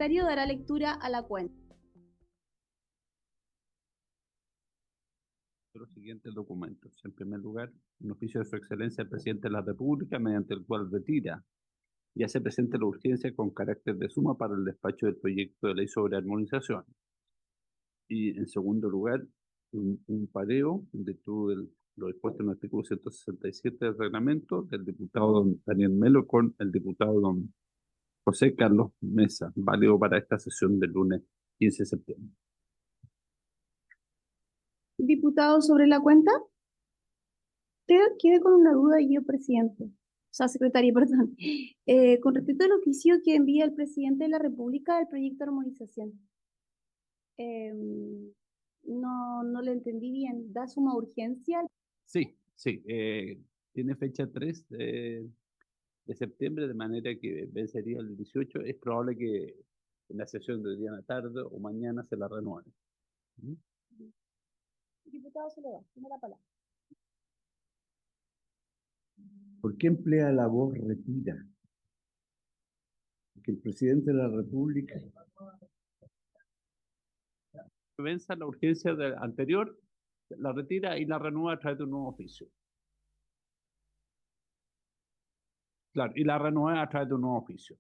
secretario dará lectura a la cuenta. Los siguientes documentos. En primer lugar, un oficio de su excelencia el presidente de la República, mediante el cual retira y hace presente la urgencia con carácter de suma para el despacho del proyecto de ley sobre armonización. Y en segundo lugar, un pareo en virtud de lo dispuesto en el artículo 167 del reglamento del diputado don Daniel Melo con el diputado don José Carlos Mesa, válido para esta sesión del lunes 15 de septiembre. Diputado, sobre la cuenta, quedé con una duda yo, presidente. O sea, secretaria, perdón. Con respecto al oficio que envía el presidente de la República del proyecto de armonización. No le entendí bien. ¿Da suma urgencia? Sí, tiene fecha 3 de septiembre, de manera que vencería el 18. Es probable que en la sesión de día a la tarde o mañana se la renueve. Diputado Soledad, tiene la palabra. ¿Por qué emplea la voz retira? Que el presidente de la República... Venza la urgencia anterior, la retira y la renueva a través de un nuevo oficio. Claro, y la renueva a través de un nuevo oficio.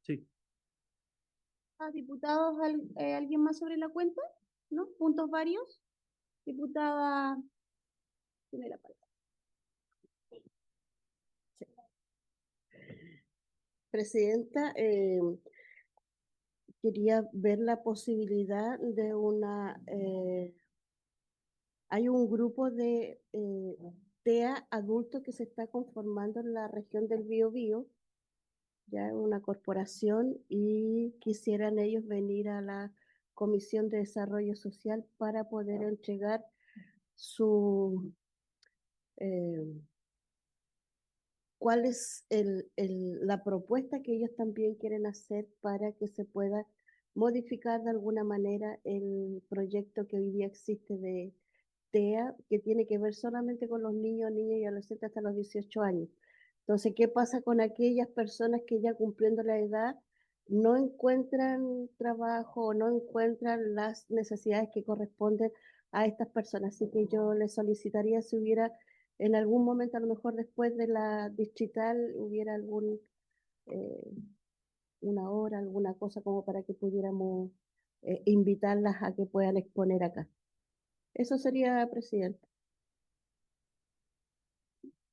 Sí. Diputados, ¿alguien más sobre la cuenta? ¿No? ¿Puntos varios? Diputada, tiene la palabra. Sí. Presidenta, quería ver la posibilidad de una... hay un grupo de TEA adultos que se está conformando en la región del Biobío, ya una corporación, y quisieran ellos venir a la Comisión de Desarrollo Social para poder entregar su... cuál es la propuesta que ellos también quieren hacer para que se pueda modificar de alguna manera el proyecto que hoy día existe de TEA, que tiene que ver solamente con los niños, niñas y adolescentes hasta los 18 años. Entonces, ¿qué pasa con aquellas personas que ya cumpliendo la edad no encuentran trabajo o no encuentran las necesidades que corresponden a estas personas? Así que yo les solicitaría si hubiera en algún momento, a lo mejor después de la distrital, hubiera una hora, alguna cosa como para que pudiéramos invitarlas a que puedan exponer acá. Eso sería, presidente.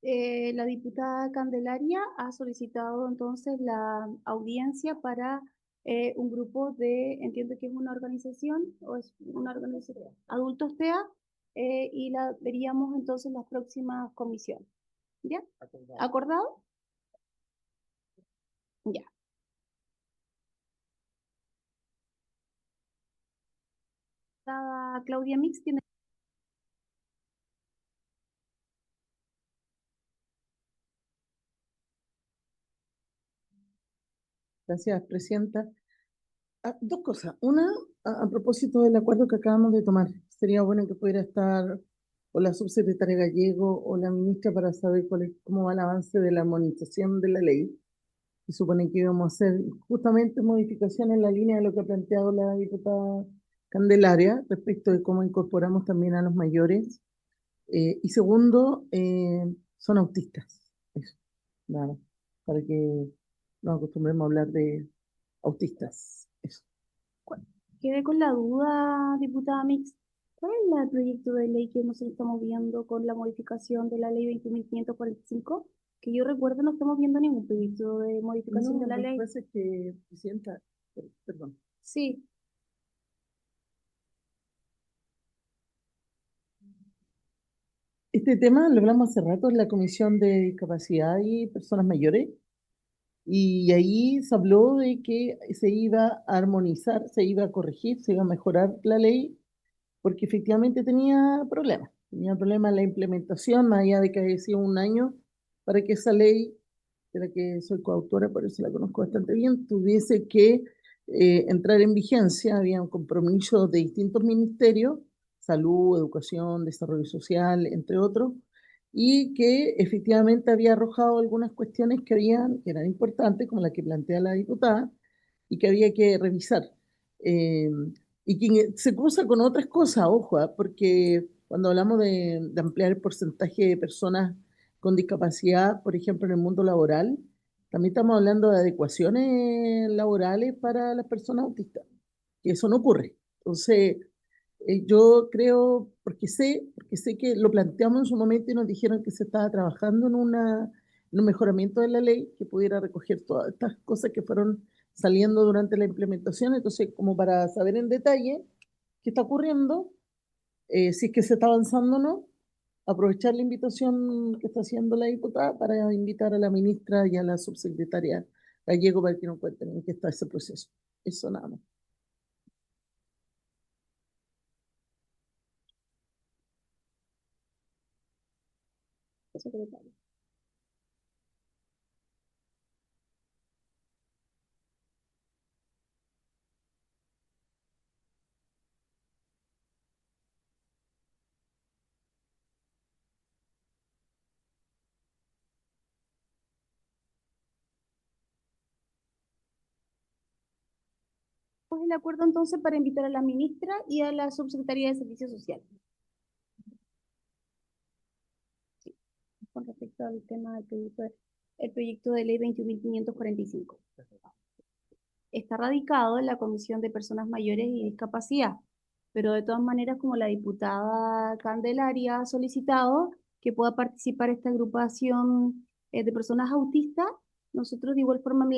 La diputada Candelaria ha solicitado entonces la audiencia para un grupo de, entiendo que es una organización, o es una organización, Adultos TEA, y la veríamos entonces en las próximas comisiones. ¿Ya? ¿Acordado? Ya. Claudia Mix tiene... Gracias, presidenta. Dos cosas. Una, a propósito del acuerdo que acabamos de tomar. Sería bueno que pudiera estar o la subsecretaria Gallego o la ministra para saber cómo va el avance de la armonización de la ley. Y supone que íbamos a hacer justamente modificaciones en la línea de lo que ha planteado la diputada Candelaria respecto de cómo incorporamos también a los mayores. Y segundo, son autistas. Eso, nada, para que nos acostumbremos a hablar de autistas. Eso. Quedé con la duda, diputada Mix. ¿Cuál es el proyecto de ley que nos estamos viendo con la modificación de la ley 20.545? Que yo recuerdo no estamos viendo ningún proyecto de modificación de la ley. Lo que pasa es que, presidenta, perdón. Sí. Este tema lo hablamos hace rato en la Comisión de Discapacidad y Personas Mayores, y ahí se habló de que se iba a armonizar, se iba a corregir, se iba a mejorar la ley, porque efectivamente tenía problemas en la implementación, más allá de que haya sido un año para que esa ley, de la que soy coautora, por eso la conozco bastante bien, tuviese que entrar en vigencia. Había un compromiso de distintos ministerios, salud, educación, desarrollo social, entre otros, y que efectivamente había arrojado algunas cuestiones que eran importantes, como la que plantea la diputada, y que había que revisar. Eh, y que se cruza con otras cosas, ojo, porque cuando hablamos de ampliar el porcentaje de personas con discapacidad, por ejemplo, en el mundo laboral, también estamos hablando de adecuaciones laborales para las personas autistas, que eso no ocurre. Entonces, yo creo, porque sé que lo planteamos en su momento y nos dijeron que se estaba trabajando en un mejoramiento de la ley que pudiera recoger todas estas cosas que fueron saliendo durante la implementación. Entonces, como para saber en detalle qué está ocurriendo, si es que se está avanzando o no, aprovechar la invitación que está haciendo la diputada para invitar a la ministra y a la subsecretaria Gallego para que nos cuenten en qué está ese proceso. Eso nada más. Secretario. Pues el acuerdo entonces para invitar a la ministra y a la subsecretaría de Servicios Sociales. Sí, con respecto al tema del proyecto de ley 21.545. Está radicado en la Comisión de Personas Mayores y Discapacidad, pero de todas maneras, como la diputada Candelaria ha solicitado que pueda participar esta agrupación de personas autistas, nosotros de igual forma en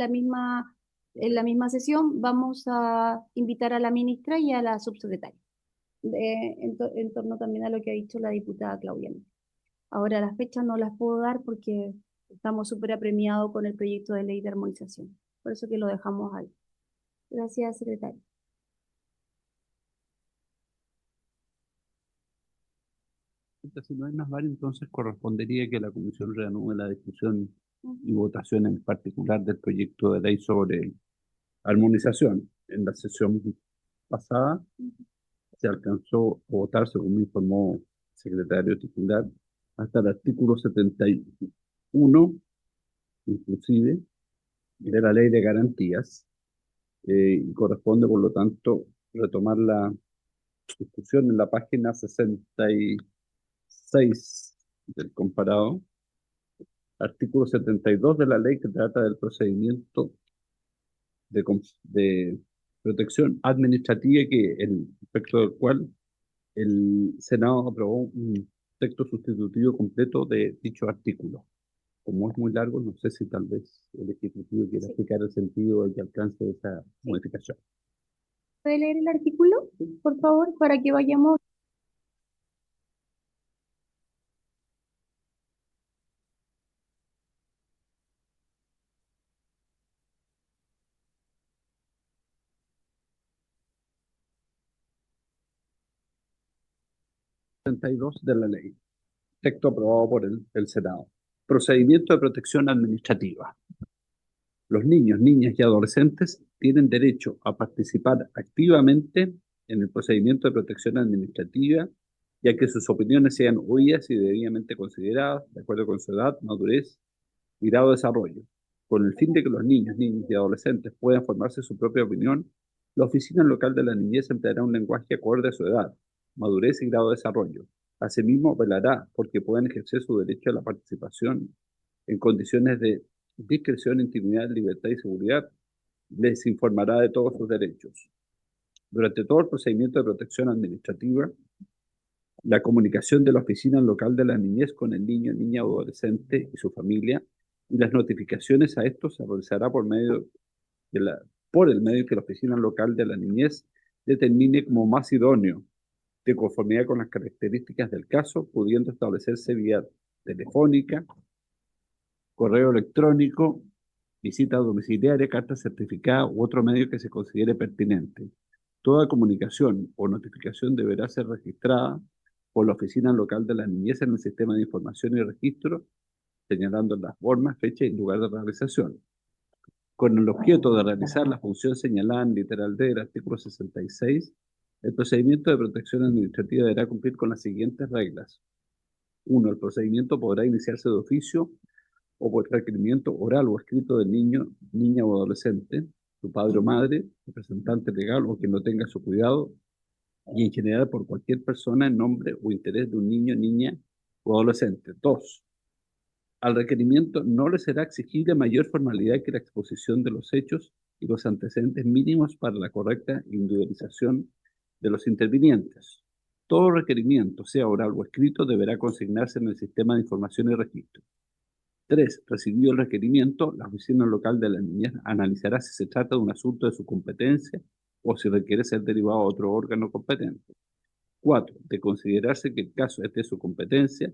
la misma sesión vamos a invitar a la ministra y a la subsecretaria, en torno también a lo que ha dicho la diputada Claudia. Ahora las fechas no las puedo dar porque estamos súper apremiados con el proyecto de ley de armonización, por eso que lo dejamos ahí. Gracias, secretario. Si no hay más varios, entonces correspondería que la comisión reanude la discusión y votación en particular del proyecto de ley sobre armonización. En la sesión pasada se alcanzó a votar, según me informó el secretario titular, hasta el artículo 71, inclusive, de la ley de garantías, y corresponde, por lo tanto, retomar la discusión en la página 66 del comparado, artículo 72 de la ley que trata del procedimiento de protección administrativa, que el respecto del cual el Senado aprobó un texto sustitutivo completo de dicho artículo. Como es muy largo, no sé si tal vez el Ejecutivo quiera explicar el sentido y el alcance de esa modificación. ¿Puede leer el artículo, por favor, para que vayamos? De la ley, texto aprobado por el Senado. Procedimiento de protección administrativa. Los niños, niñas y adolescentes tienen derecho a participar activamente en el procedimiento de protección administrativa, ya que sus opiniones sean oídas y debidamente consideradas de acuerdo con su edad, madurez y grado de desarrollo. Con el fin de que los niños, niñas y adolescentes puedan formarse su propia opinión, la Oficina Local de la Niñez empleará un lenguaje acorde a su edad, madurez y grado de desarrollo. Asimismo, velará porque puedan ejercer su derecho a la participación en condiciones de discreción, intimidad, libertad y seguridad. Les informará de todos sus derechos. Durante todo el procedimiento de protección administrativa, la comunicación de la Oficina Local de la Niñez con el niño, niña o adolescente y su familia, y las notificaciones a estos se realizará por el medio que la Oficina Local de la Niñez determine como más idóneo, de conformidad con las características del caso, pudiendo establecerse vía telefónica, correo electrónico, visita domiciliaria, carta certificada u otro medio que se considere pertinente. Toda comunicación o notificación deberá ser registrada por la Oficina Local de la Niñez en el Sistema de Información y Registro, señalando las formas, fecha y lugar de realización. Con el objeto de realizar la función señalada en literal D del artículo 66, el procedimiento de protección administrativa deberá cumplir con las siguientes reglas. 1. El procedimiento podrá iniciarse de oficio o por requerimiento oral o escrito del niño, niña o adolescente, su padre o madre, representante legal o quien lo tenga a su cuidado, y en general por cualquier persona en nombre o interés de un niño, niña o adolescente. 2. Al requerimiento no le será exigible mayor formalidad que la exposición de los hechos y los antecedentes mínimos para la correcta individualización de los intervinientes. Todo requerimiento, sea oral o escrito, deberá consignarse en el sistema de información y registro. 3. Recibido el requerimiento, la Oficina Local de la Niñez analizará si se trata de un asunto de su competencia o si requiere ser derivado a otro órgano competente. 4. De considerarse que el caso es de su competencia,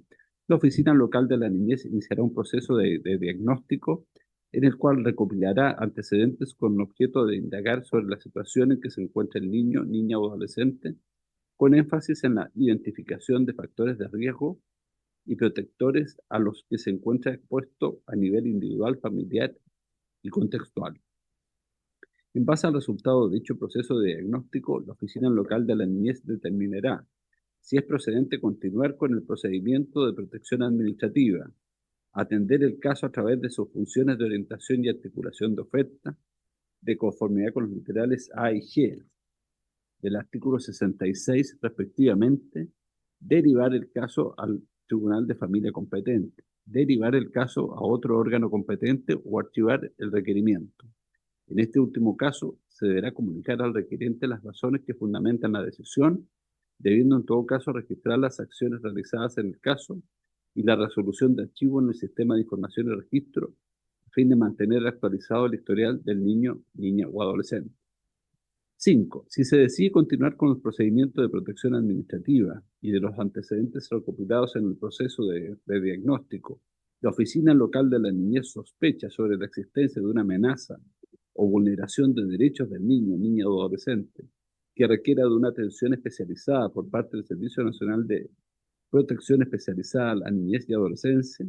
la Oficina Local de la Niñez iniciará un proceso de diagnóstico en el cual recopilará antecedentes con objeto de indagar sobre la situación en que se encuentra el niño, niña o adolescente, con énfasis en la identificación de factores de riesgo y protectores a los que se encuentra expuesto a nivel individual, familiar y contextual. En base al resultado de dicho proceso de diagnóstico, la Oficina Local de la Niñez determinará si es procedente continuar con el procedimiento de protección administrativa, atender el caso a través de sus funciones de orientación y articulación de oferta, de conformidad con los literales A y G del artículo 66 respectivamente, derivar el caso al Tribunal de Familia competente, derivar el caso a otro órgano competente o archivar el requerimiento. En este último caso, se deberá comunicar al requerente las razones que fundamentan la decisión, debiendo en todo caso registrar las acciones realizadas en el caso y la resolución de archivo en el sistema de información y registro, a fin de mantener actualizado el historial del niño, niña o adolescente. 5. Si se decide continuar con el procedimiento de protección administrativa y de los antecedentes recopilados en el proceso de diagnóstico, la Oficina Local de la Niñez sospecha sobre la existencia de una amenaza o vulneración de derechos del niño, niña o adolescente que requiera de una atención especializada por parte del Servicio Nacional de Protección Especializada a la Niñez y Adolescencia,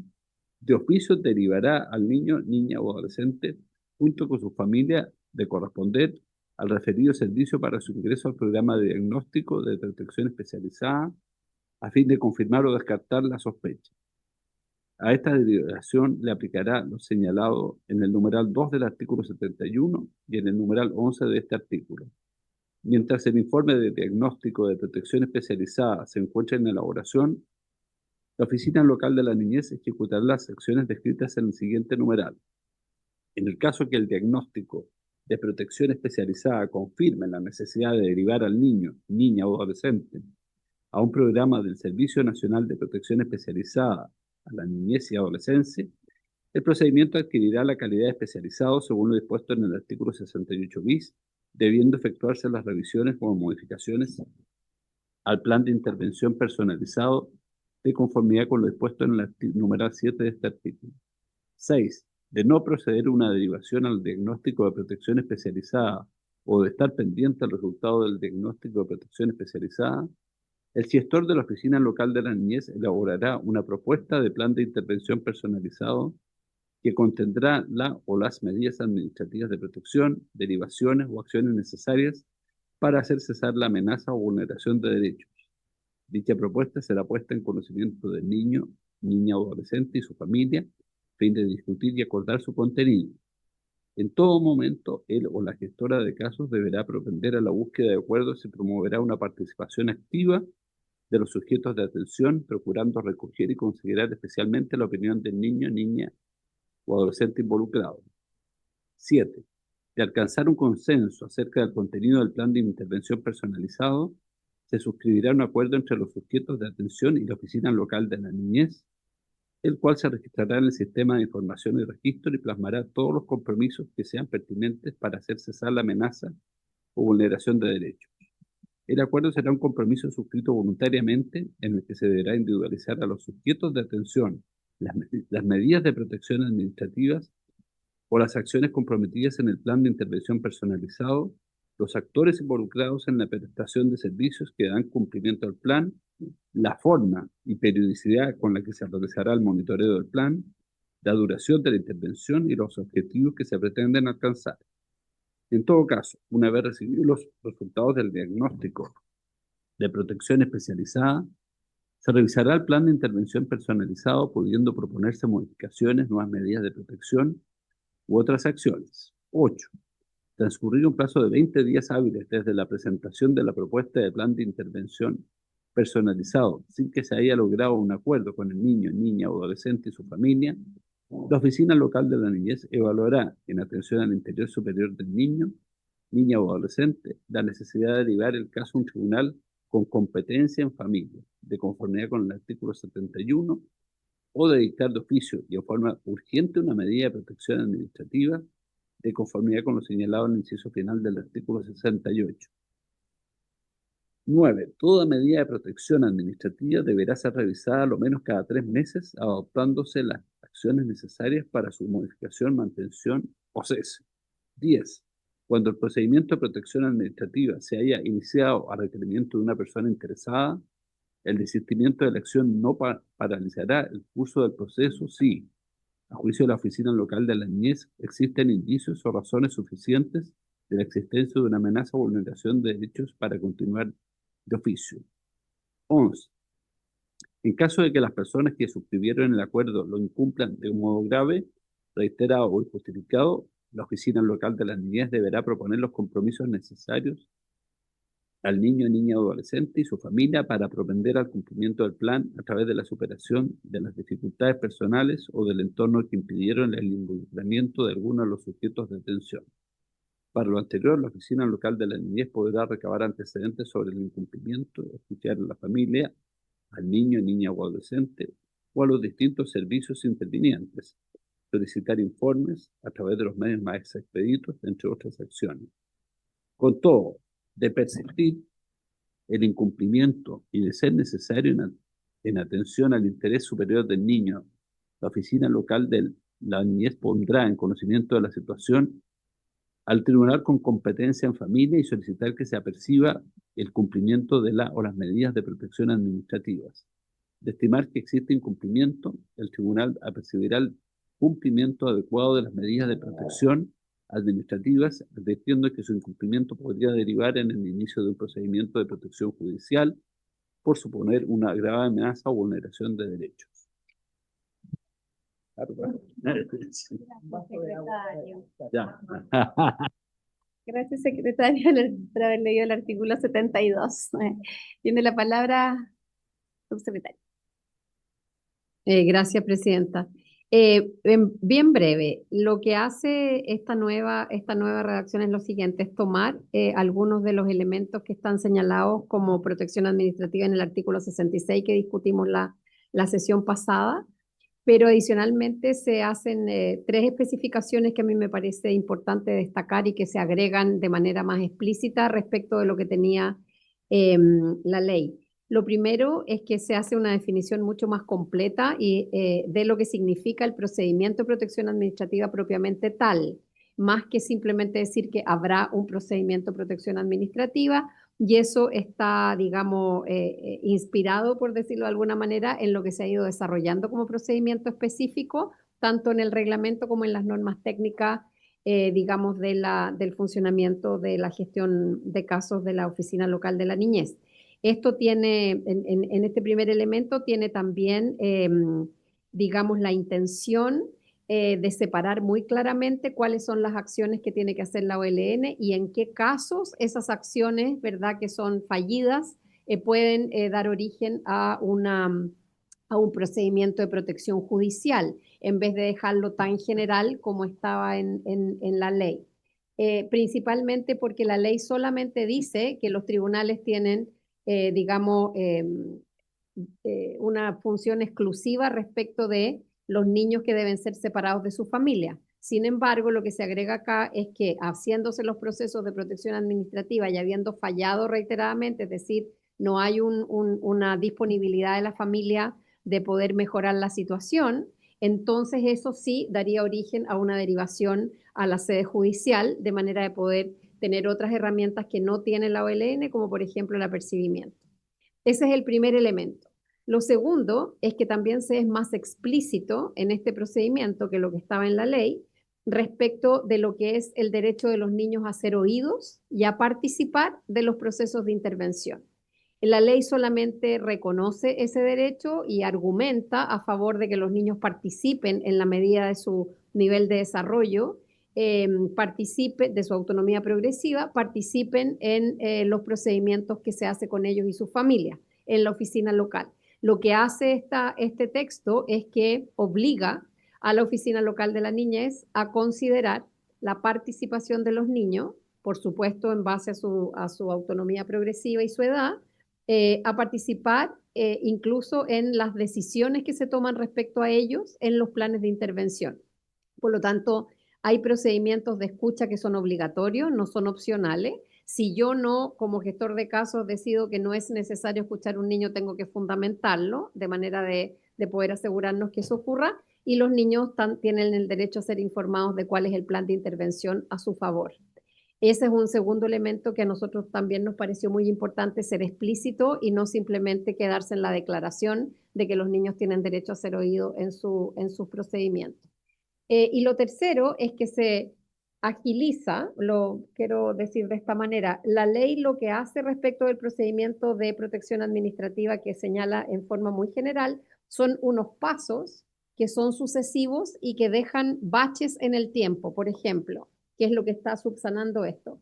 de oficio derivará al niño, niña o adolescente junto con su familia de corresponder al referido servicio para su ingreso al programa de diagnóstico de detección especializada a fin de confirmar o descartar la sospecha. A esta derivación le aplicará lo señalado en el numeral 2 del artículo 71 y en el numeral 11 de este artículo. Mientras el informe de diagnóstico de detección especializada se encuentra en elaboración, la Oficina Local de la Niñez ejecutará las acciones descritas en el siguiente numeral. En el caso que el diagnóstico de protección especializada confirme la necesidad de derivar al niño, niña o adolescente a un programa del Servicio Nacional de Protección Especializada a la Niñez y Adolescencia, el procedimiento adquirirá la calidad de especializado según lo dispuesto en el artículo 68 bis, debiendo efectuarse las revisiones o modificaciones al plan de intervención personalizado de conformidad con lo dispuesto en el numeral 7 de este artículo. 6. De no proceder una derivación al diagnóstico de protección especializada o de estar pendiente al resultado del diagnóstico de protección especializada, el gestor de la Oficina Local de la Niñez elaborará una propuesta de plan de intervención personalizado que contendrá la o las medidas administrativas de protección, derivaciones o acciones necesarias para hacer cesar la amenaza o vulneración de derechos. Dicha propuesta será puesta en conocimiento del niño, niña o adolescente y su familia, a fin de discutir y acordar su contenido. En todo momento, él o la gestora de casos deberá propender a la búsqueda de acuerdos y promoverá una participación activa de los sujetos de atención, procurando recoger y considerar especialmente la opinión del niño, niña o adolescente involucrado. 7. De alcanzar un consenso acerca del contenido del plan de intervención personalizado, se suscribirá un acuerdo entre los sujetos de atención y la Oficina Local de la Niñez, el cual se registrará en el Sistema de Información y Registro y plasmará todos los compromisos que sean pertinentes para hacer cesar la amenaza o vulneración de derechos. El acuerdo será un compromiso suscrito voluntariamente en el que se deberá individualizar a los sujetos de atención las medidas de protección administrativas o las acciones comprometidas en el plan de intervención personalizado, los actores involucrados en la prestación de servicios que dan cumplimiento al plan, la forma y periodicidad con la que se realizará el monitoreo del plan, la duración de la intervención y los objetivos que se pretenden alcanzar. En todo caso, una vez recibidos los resultados del diagnóstico de protección especializada, Se revisará el plan de intervención personalizado, pudiendo proponerse modificaciones, nuevas medidas de protección u otras acciones. 8. Transcurrir un plazo de 20 días hábiles desde la presentación de la propuesta de plan de intervención personalizado, sin que se haya logrado un acuerdo con el niño, niña o adolescente y su familia, la Oficina Local de la Niñez evaluará, en atención al interés superior del niño, niña o adolescente, la necesidad de derivar el caso a un tribunal con competencia en familia, de conformidad con el artículo 71, o de dictar de oficio y de forma urgente una medida de protección administrativa de conformidad con lo señalado en el inciso final del artículo 68. 9. Toda medida de protección administrativa deberá ser revisada a lo menos cada 3 meses, adoptándose las acciones necesarias para su modificación, mantención o cese. 10. Cuando el procedimiento de protección administrativa se haya iniciado a requerimiento de una persona interesada, el desistimiento de la acción no paralizará el curso del proceso si, a juicio de la Oficina Local de la Niñez, existen indicios o razones suficientes de la existencia de una amenaza o vulneración de derechos para continuar de oficio. 11. En caso de que las personas que suscribieron el acuerdo lo incumplan de un modo grave, reiterado o injustificado, la Oficina Local de la Niñez deberá proponer los compromisos necesarios al niño, niña o adolescente y su familia para propender al cumplimiento del plan a través de la superación de las dificultades personales o del entorno que impidieron el involucramiento de alguno de los sujetos de atención. Para lo anterior, la Oficina Local de la Niñez podrá recabar antecedentes sobre el incumplimiento, escuchar a la familia, al niño, niña o adolescente, o a los distintos servicios intervinientes, solicitar informes a través de los medios más expeditos, entre otras acciones. Con todo, de persistir el incumplimiento y de ser necesario en atención al interés superior del niño, la Oficina Local de la Niñez pondrá en conocimiento de la situación al tribunal con competencia en familia y solicitar que se aperciba el cumplimiento de la o las medidas de protección administrativas. De estimar que existe incumplimiento, el tribunal apercibirá el cumplimiento adecuado de las medidas de protección administrativas, advirtiendo que su incumplimiento podría derivar en el inicio de un procedimiento de protección judicial por suponer una grave amenaza o vulneración de derechos. Ya. Gracias, secretario, por haber leído el artículo 72. Tiene la palabra, subsecretario. Gracias, presidenta. Bien breve, lo que hace esta nueva redacción es lo siguiente, es tomar algunos de los elementos que están señalados como protección administrativa en el artículo 66 que discutimos la sesión pasada, pero adicionalmente se hacen 3 especificaciones que a mí me parece importante destacar y que se agregan de manera más explícita respecto de lo que tenía la ley. Lo primero es que se hace una definición mucho más completa y de lo que significa el procedimiento de protección administrativa propiamente tal, más que simplemente decir que habrá un procedimiento de protección administrativa, y eso está, digamos, inspirado, por decirlo de alguna manera, en lo que se ha ido desarrollando como procedimiento específico, tanto en el reglamento como en las normas técnicas, digamos, del funcionamiento de la gestión de casos de la Oficina Local de la Niñez. Esto tiene, en este primer elemento, tiene también, digamos, la intención de separar muy claramente cuáles son las acciones que tiene que hacer la OLN y en qué casos esas acciones, ¿verdad?, que son fallidas, pueden dar origen a un procedimiento de protección judicial, en vez de dejarlo tan general como estaba en la ley. Principalmente porque la ley solamente dice que los tribunales tienen, digamos, una función exclusiva respecto de los niños que deben ser separados de su familia. Sin embargo, lo que se agrega acá es que haciéndose los procesos de protección administrativa y habiendo fallado reiteradamente, es decir, no hay una disponibilidad de la familia de poder mejorar la situación, entonces eso sí daría origen a una derivación a la sede judicial, de manera de poder tener otras herramientas que no tiene la OLN, como por ejemplo el apercibimiento. Ese es el primer elemento. Lo segundo es que también se es más explícito en este procedimiento que lo que estaba en la ley respecto de lo que es el derecho de los niños a ser oídos y a participar de los procesos de intervención. La ley solamente reconoce ese derecho y argumenta a favor de que los niños participen en la medida de su nivel de desarrollo, participen de su autonomía progresiva, participen en los procedimientos que se hace con ellos y sus familias en la oficina local. Lo que hace este texto es que obliga a la oficina local de la niñez a considerar la participación de los niños, por supuesto en base a su autonomía progresiva y su edad, a participar incluso en las decisiones que se toman respecto a ellos en los planes de intervención. Por lo tanto, hay procedimientos de escucha que son obligatorios, no son opcionales. Si yo no, como gestor de casos, decido que no es necesario escuchar a un niño, tengo que fundamentarlo de manera de poder asegurarnos que eso ocurra, y los niños tienen el derecho a ser informados de cuál es el plan de intervención a su favor. Ese es un segundo elemento que a nosotros también nos pareció muy importante, ser explícito y no simplemente quedarse en la declaración de que los niños tienen derecho a ser oídos en sus procedimientos. Y lo tercero es que se agiliza, lo quiero decir de esta manera, la ley lo que hace respecto del procedimiento de protección administrativa que señala en forma muy general son unos pasos que son sucesivos y que dejan baches en el tiempo. Por ejemplo, ¿qué es lo que está subsanando esto?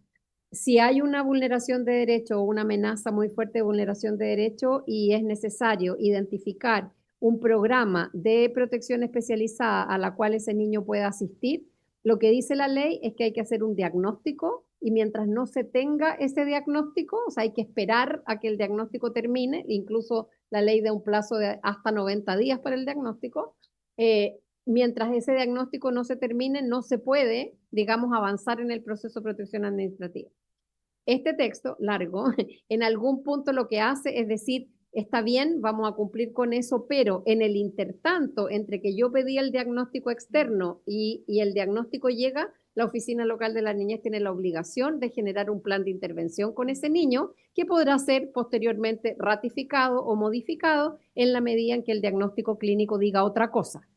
Si hay una vulneración de derecho o una amenaza muy fuerte de vulneración de derecho y es necesario identificar un programa de protección especializada a la cual ese niño pueda asistir, lo que dice la ley es que hay que hacer un diagnóstico y mientras no se tenga ese diagnóstico, o sea, hay que esperar a que el diagnóstico termine, incluso la ley da un plazo de hasta 90 días para el diagnóstico, mientras ese diagnóstico no se termine, no se puede, digamos, avanzar en el proceso de protección administrativa. Este texto largo, en algún punto lo que hace es decir, está bien, vamos a cumplir con eso, pero en el intertanto, entre que yo pedí el diagnóstico externo y el diagnóstico llega, la Oficina Local de la Niñez tiene la obligación de generar un plan de intervención con ese niño que podrá ser posteriormente ratificado o modificado en la medida en que el diagnóstico clínico diga otra cosa.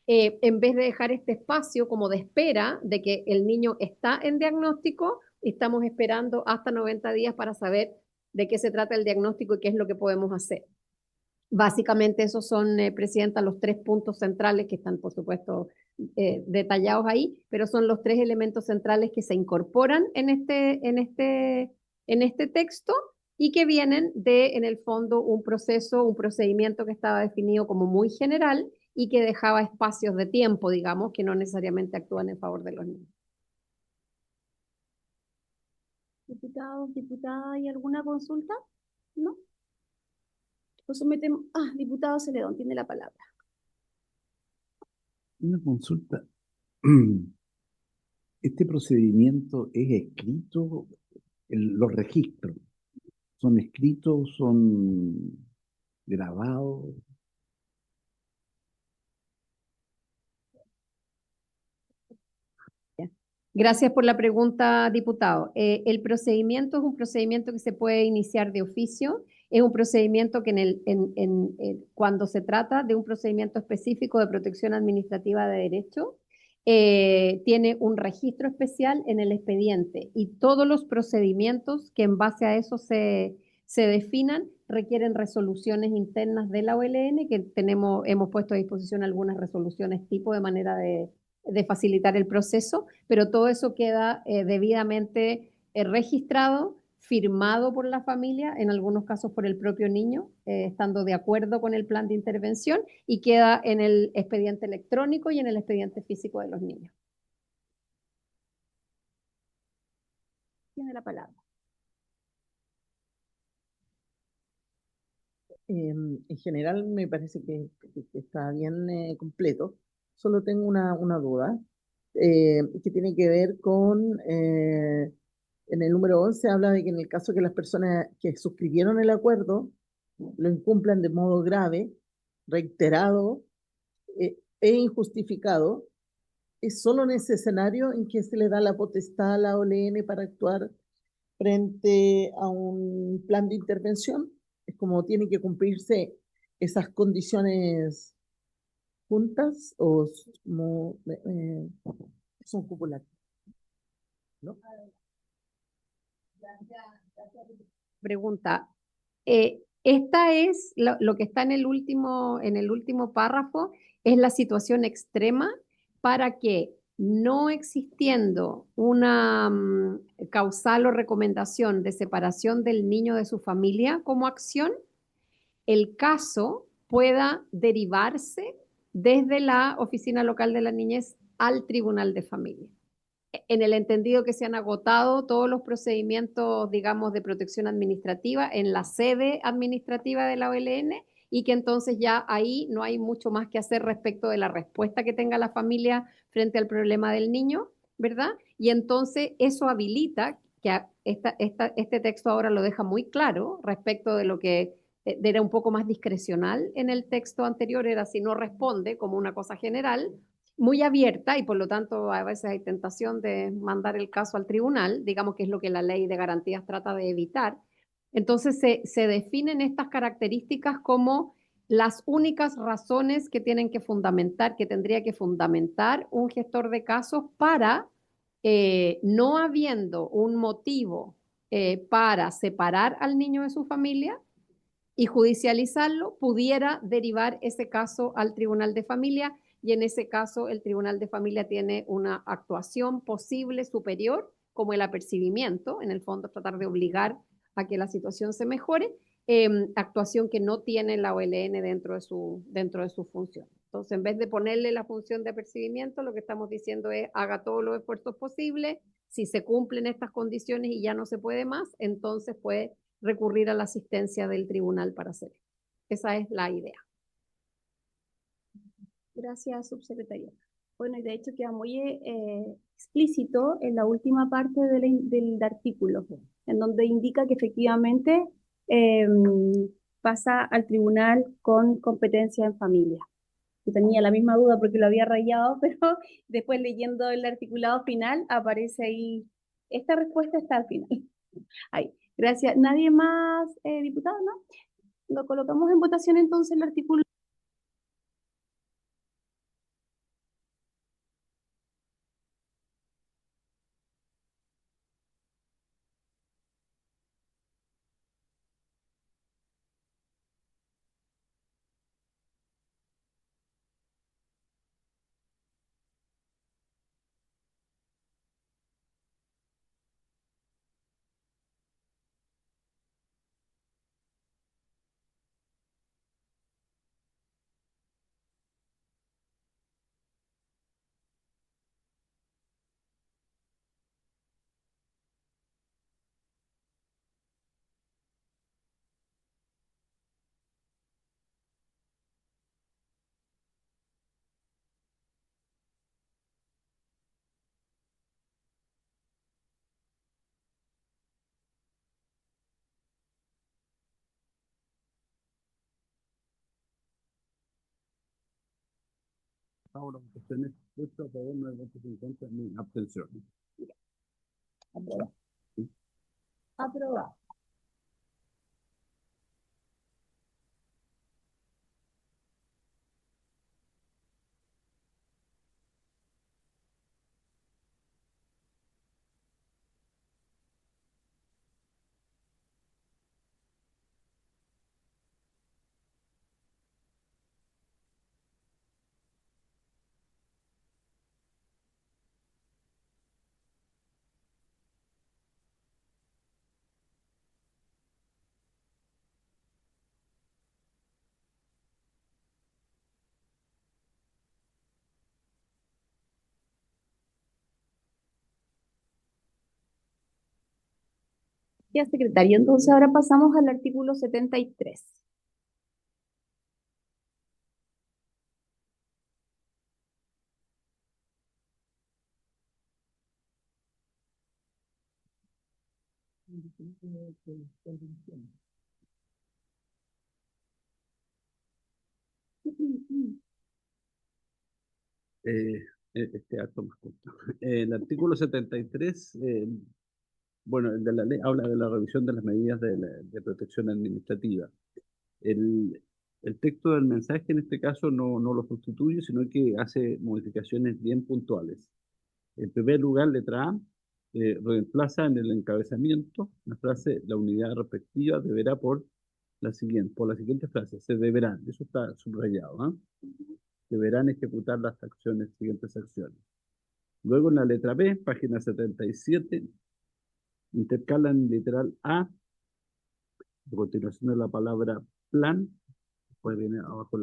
En vez de dejar este espacio como de espera de que el niño está en diagnóstico, estamos esperando hasta 90 días para saber de qué se trata el diagnóstico y qué es lo que podemos hacer. Básicamente esos son, Presidenta, los 3 puntos centrales que están, por supuesto, detallados ahí, pero son los 3 elementos centrales que se incorporan en este texto y que vienen de, en el fondo, un procedimiento que estaba definido como muy general y que dejaba espacios de tiempo, digamos, que no necesariamente actúan en favor de los niños. Diputados, diputadas, ¿hay alguna consulta? ¿No? Lo sometemos. Diputado Celedón, tiene la palabra. Una consulta. ¿Este procedimiento es escrito? ¿Los registros son escritos, son grabados? Gracias por la pregunta, diputado. El procedimiento es un procedimiento que se puede iniciar de oficio. Es un procedimiento que cuando se trata de un procedimiento específico de protección administrativa de derecho, tiene un registro especial en el expediente y todos los procedimientos que en base a eso se definan requieren resoluciones internas de la OLN, que hemos puesto a disposición algunas resoluciones tipo de manera de facilitar el proceso, pero todo eso queda debidamente registrado, firmado por la familia, en algunos casos por el propio niño, estando de acuerdo con el plan de intervención, y queda en el expediente electrónico y en el expediente físico de los niños. Tiene la palabra. En general me parece que está bien completo. Solo tengo una duda que tiene que ver con, en el número 11 habla de que en el caso que las personas que suscribieron el acuerdo lo incumplan de modo grave, reiterado e injustificado, ¿es solo en ese escenario en que se le da la potestad a la OLN para actuar frente a un plan de intervención? Es como tienen que cumplirse esas condiciones juntas o son cupulativas, ¿no? Pregunta. Esta es lo que está en el último párrafo, es la situación extrema para que, no existiendo una causal o recomendación de separación del niño de su familia como acción, el caso pueda derivarse desde la Oficina Local de la Niñez al Tribunal de Familia, en el entendido que se han agotado todos los procedimientos, digamos, de protección administrativa en la sede administrativa de la OLN, y que entonces ya ahí no hay mucho más que hacer respecto de la respuesta que tenga la familia frente al problema del niño, ¿verdad? Y entonces eso habilita que este texto ahora lo deja muy claro respecto de lo que era un poco más discrecional en el texto anterior, era si no responde como una cosa general, muy abierta, y por lo tanto a veces hay tentación de mandar el caso al tribunal, digamos que es lo que la ley de garantías trata de evitar. Entonces se definen estas características como las únicas razones que tienen que fundamentar, que tendría que fundamentar un gestor de casos para, no habiendo un motivo para separar al niño de su familia y judicializarlo, pudiera derivar ese caso al Tribunal de Familia, y en ese caso el Tribunal de Familia tiene una actuación posible superior, como el apercibimiento, en el fondo tratar de obligar a que la situación se mejore, actuación que no tiene la OLN dentro de su función. Entonces, en vez de ponerle la función de apercibimiento, lo que estamos diciendo es haga todos los esfuerzos posibles, si se cumplen estas condiciones y ya no se puede más, entonces puede recurrir a la asistencia del tribunal para hacer. Esa es la idea. Gracias, subsecretaria. Bueno, y de hecho queda muy explícito en la última parte del artículo, en donde indica que efectivamente pasa al tribunal con competencia en familia. Yo tenía la misma duda porque lo había rayado, pero después leyendo el articulado final aparece ahí, esta respuesta está al final. Ahí. Gracias. ¿Nadie más, diputado, no? Lo colocamos en votación entonces el artículo. Ahora, cuestiones, 8 a favor, 9 votos en contra, ni abstención. Aprobado. Aprobado. Ya, secretario. Entonces ahora pasamos al artículo 73. Este acto más corto. El artículo 73, bueno, el de la ley habla de la revisión de las medidas de protección administrativa. El, el texto del mensaje en este caso no lo sustituye, sino que hace modificaciones bien puntuales. En primer lugar, letra A, reemplaza en el encabezamiento la frase: la unidad respectiva deberá por la siguiente, por la siguiente frase, se deberán, eso está subrayado, ¿ah? Deberán ejecutar las acciones, siguientes acciones. Luego en la letra B, página 77, intercalan literal A, a continuación de la palabra plan, después viene abajo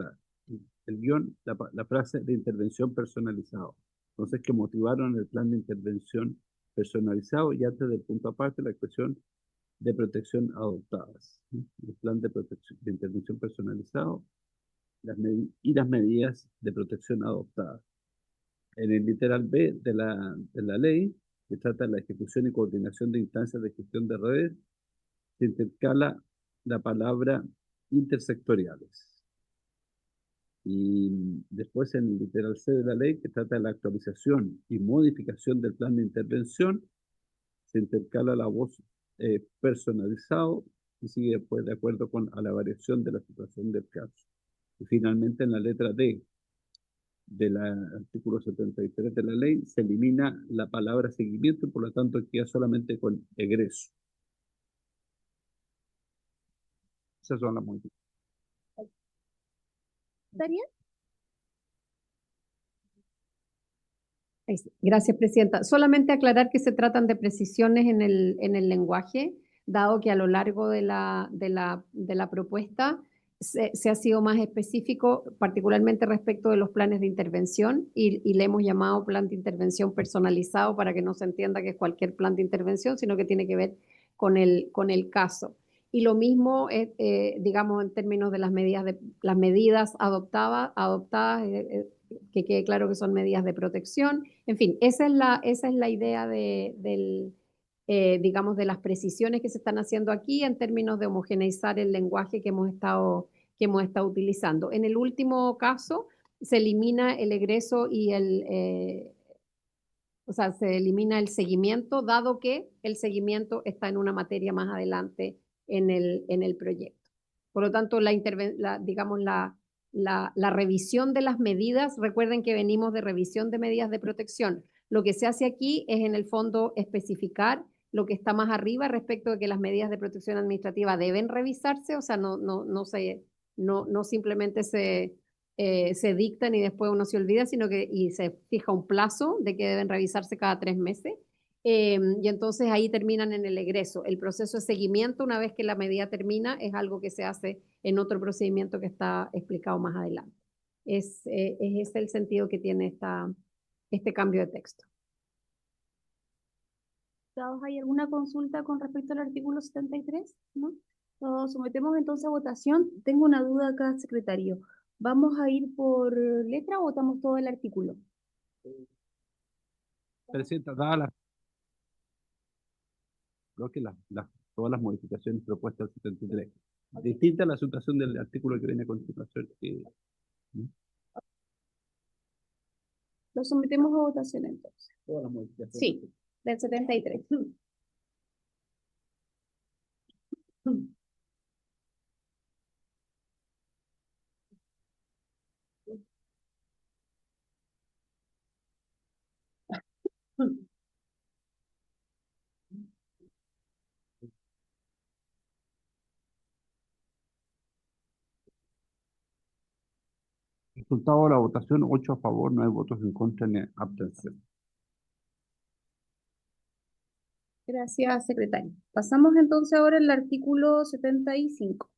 el guión, la frase de intervención personalizado. Entonces, que motivaron el plan de intervención personalizado y antes del punto aparte la expresión de protección adoptadas. El plan de intervención personalizado y las medidas de protección adoptadas. En el literal B de la ley, que trata de la ejecución y coordinación de instancias de gestión de redes, se intercala la palabra intersectoriales. Y después en el literal C de la ley, que trata de la actualización y modificación del plan de intervención, se intercala la voz personalizado y sigue después de acuerdo con a la variación de la situación del caso. Y finalmente en la letra D del artículo 73 de la ley se elimina la palabra seguimiento y por lo tanto queda solamente con egreso. Esas son las modificaciones. ¿Daría? Gracias, Presidenta. Solamente aclarar que se tratan de precisiones en el lenguaje, dado que a lo largo de la propuesta se ha sido más específico, particularmente respecto de los planes de intervención, y le hemos llamado plan de intervención personalizado para que no se entienda que es cualquier plan de intervención, sino que tiene que ver con el caso. Y lo mismo, digamos, en términos de las medidas adoptadas, que quede claro que son medidas de protección. En fin, esa es la idea digamos, de las precisiones que se están haciendo aquí en términos de homogeneizar el lenguaje que hemos estado utilizando. En el último caso, se elimina el egreso y o sea, se elimina el seguimiento, dado que el seguimiento está en una materia más adelante en el proyecto. Por lo tanto, digamos, la revisión de las medidas, recuerden que venimos de revisión de medidas de protección. Lo que se hace aquí es, en el fondo, especificar lo que está más arriba respecto de que las medidas de protección administrativa deben revisarse, o sea, no simplemente se dictan y después uno se olvida, sino que y se fija un plazo de que deben revisarse cada 3 meses. Y entonces ahí terminan en el egreso. El proceso de seguimiento, una vez que la medida termina, es algo que se hace en otro procedimiento que está explicado más adelante. Es ese el sentido que tiene este cambio de texto. ¿Hay alguna consulta con respecto al artículo 73? ¿No? Lo sometemos entonces a votación. Tengo una duda acá, secretario. ¿Vamos a ir por letra o votamos todo el artículo? Presidenta, creo que todas las modificaciones propuestas al 73. Distinta a la situación del artículo que viene a continuación. Lo sometemos a votación entonces. Todas las modificaciones. Sí, del 73. Resultado de la votación, 8 a favor, no hay votos en contra ni abstención. Gracias, secretario. Pasamos entonces ahora al artículo 75.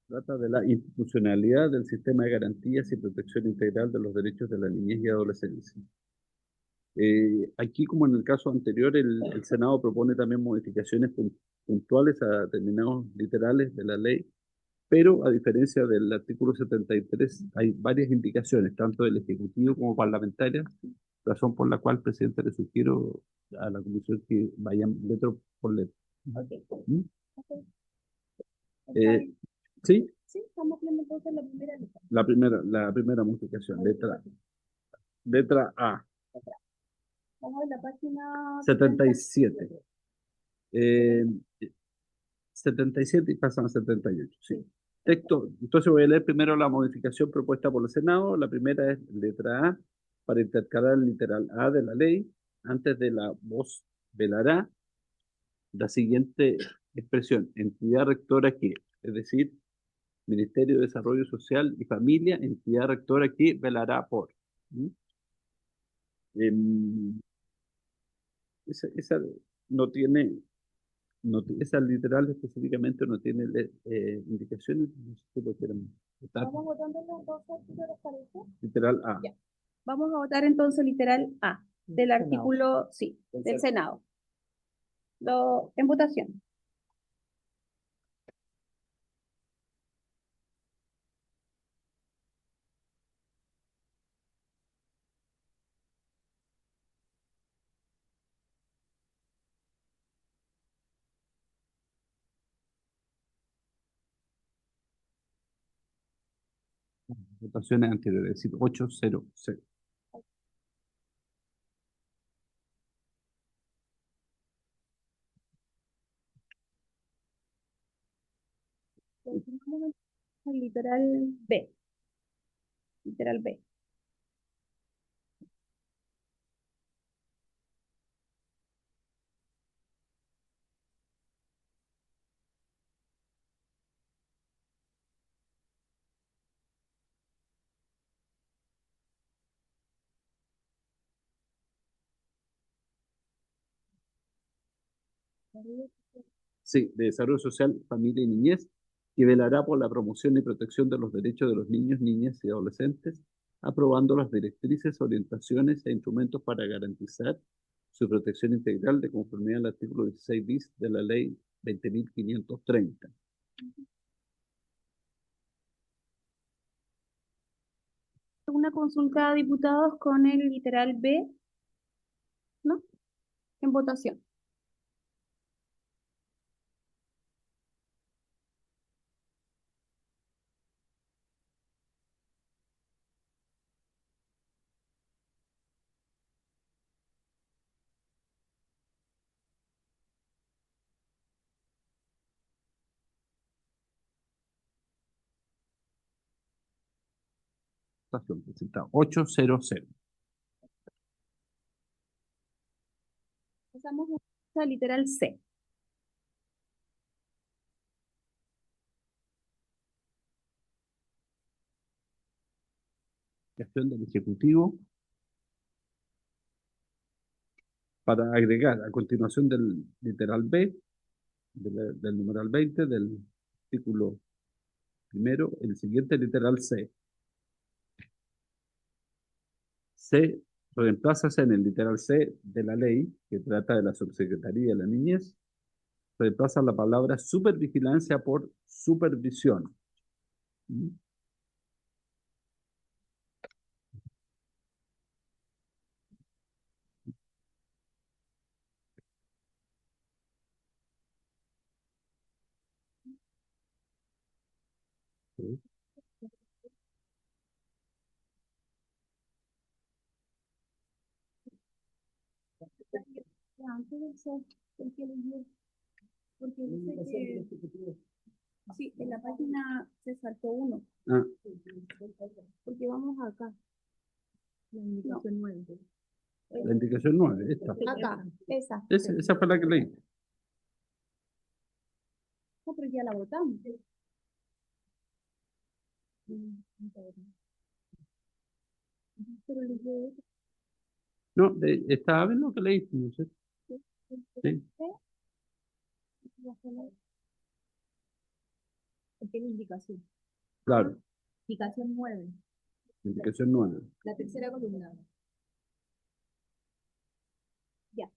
Trata de la institucionalidad del sistema de garantías y protección integral de los derechos de la niñez y adolescencia. Aquí, como en el caso anterior, el Senado propone también modificaciones puntuales a determinados literales de la ley, pero a diferencia del artículo 73, hay varias indicaciones, tanto del Ejecutivo como parlamentarias, razón por la cual, presidente, le sugiero a la Comisión que vayan letra por letra. Okay. ¿Mm? Okay. ¿Sí? Sí, estamos viendo entonces la primera letra. La primera modificación, letra A. Vamos a la página 77. 77 y pasan a 78, sí. Texto, entonces voy a leer primero la modificación propuesta por el Senado. La primera es letra A, para intercalar el literal A de la ley, antes de la voz velará, la siguiente expresión: entidad rectora que, es decir, Ministerio de Desarrollo Social y Familia, entidad rectora que velará por. ¿Mm? Em, esa no tiene, esa literal específicamente no tiene indicaciones, no sé si lo quieren votar. ¿Vamos votando las dos artículos, les parece? Literal A. Ya. Vamos a votar entonces literal A del Senado. artículo, sí, del Senado. En votación. Votaciones anteriores, es decir, 8-0-0. Continuamos el literal B. Literal B. Sí, de Desarrollo Social, Familia y Niñez, que velará por la promoción y protección de los derechos de los niños, niñas y adolescentes, aprobando las directrices, orientaciones e instrumentos para garantizar su protección integral de conformidad al artículo 16 bis de la Ley 20.530. Una consulta a diputados con el literal B, ¿no? En votación. Votación presentada 8-0-0. Pasamos a literal C. Acción del Ejecutivo para agregar a continuación del literal B, del numeral 20, del artículo primero, el siguiente literal C. Se reemplaza en el literal C de la ley, que trata de la subsecretaría de la niñez, reemplaza la palabra supervigilancia por supervisión. ¿Mm? Sí. Antes del C, el que eligió, porque dice que sí, en la página se saltó uno, Ah, porque vamos acá. La indicación 9. la indicación 9, esta. Acá, esa. Esa fue la que leí. No, pero ya la votamos. Pero eligió esa. No, estaba bien lo que leí, no sé. Sí, Porque es indicación. claro, Indicación 9. indicación 9. La tercera columna. Ya.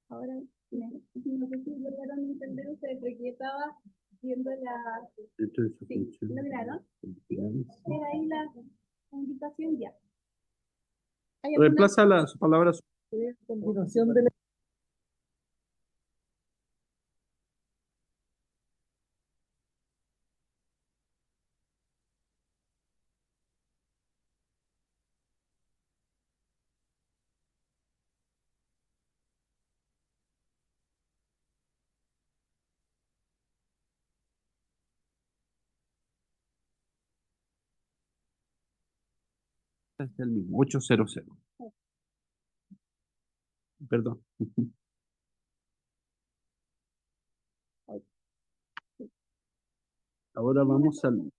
Ahora, no sé si lograron entender ustedes, porque estaba viendo la... Entonces, Sí, ¿lograron? Era ahí la indicación ya. ¿Hay alguna reemplaza las palabras Continuación de la Este es el mismo, 800. Perdón. Ahora vamos al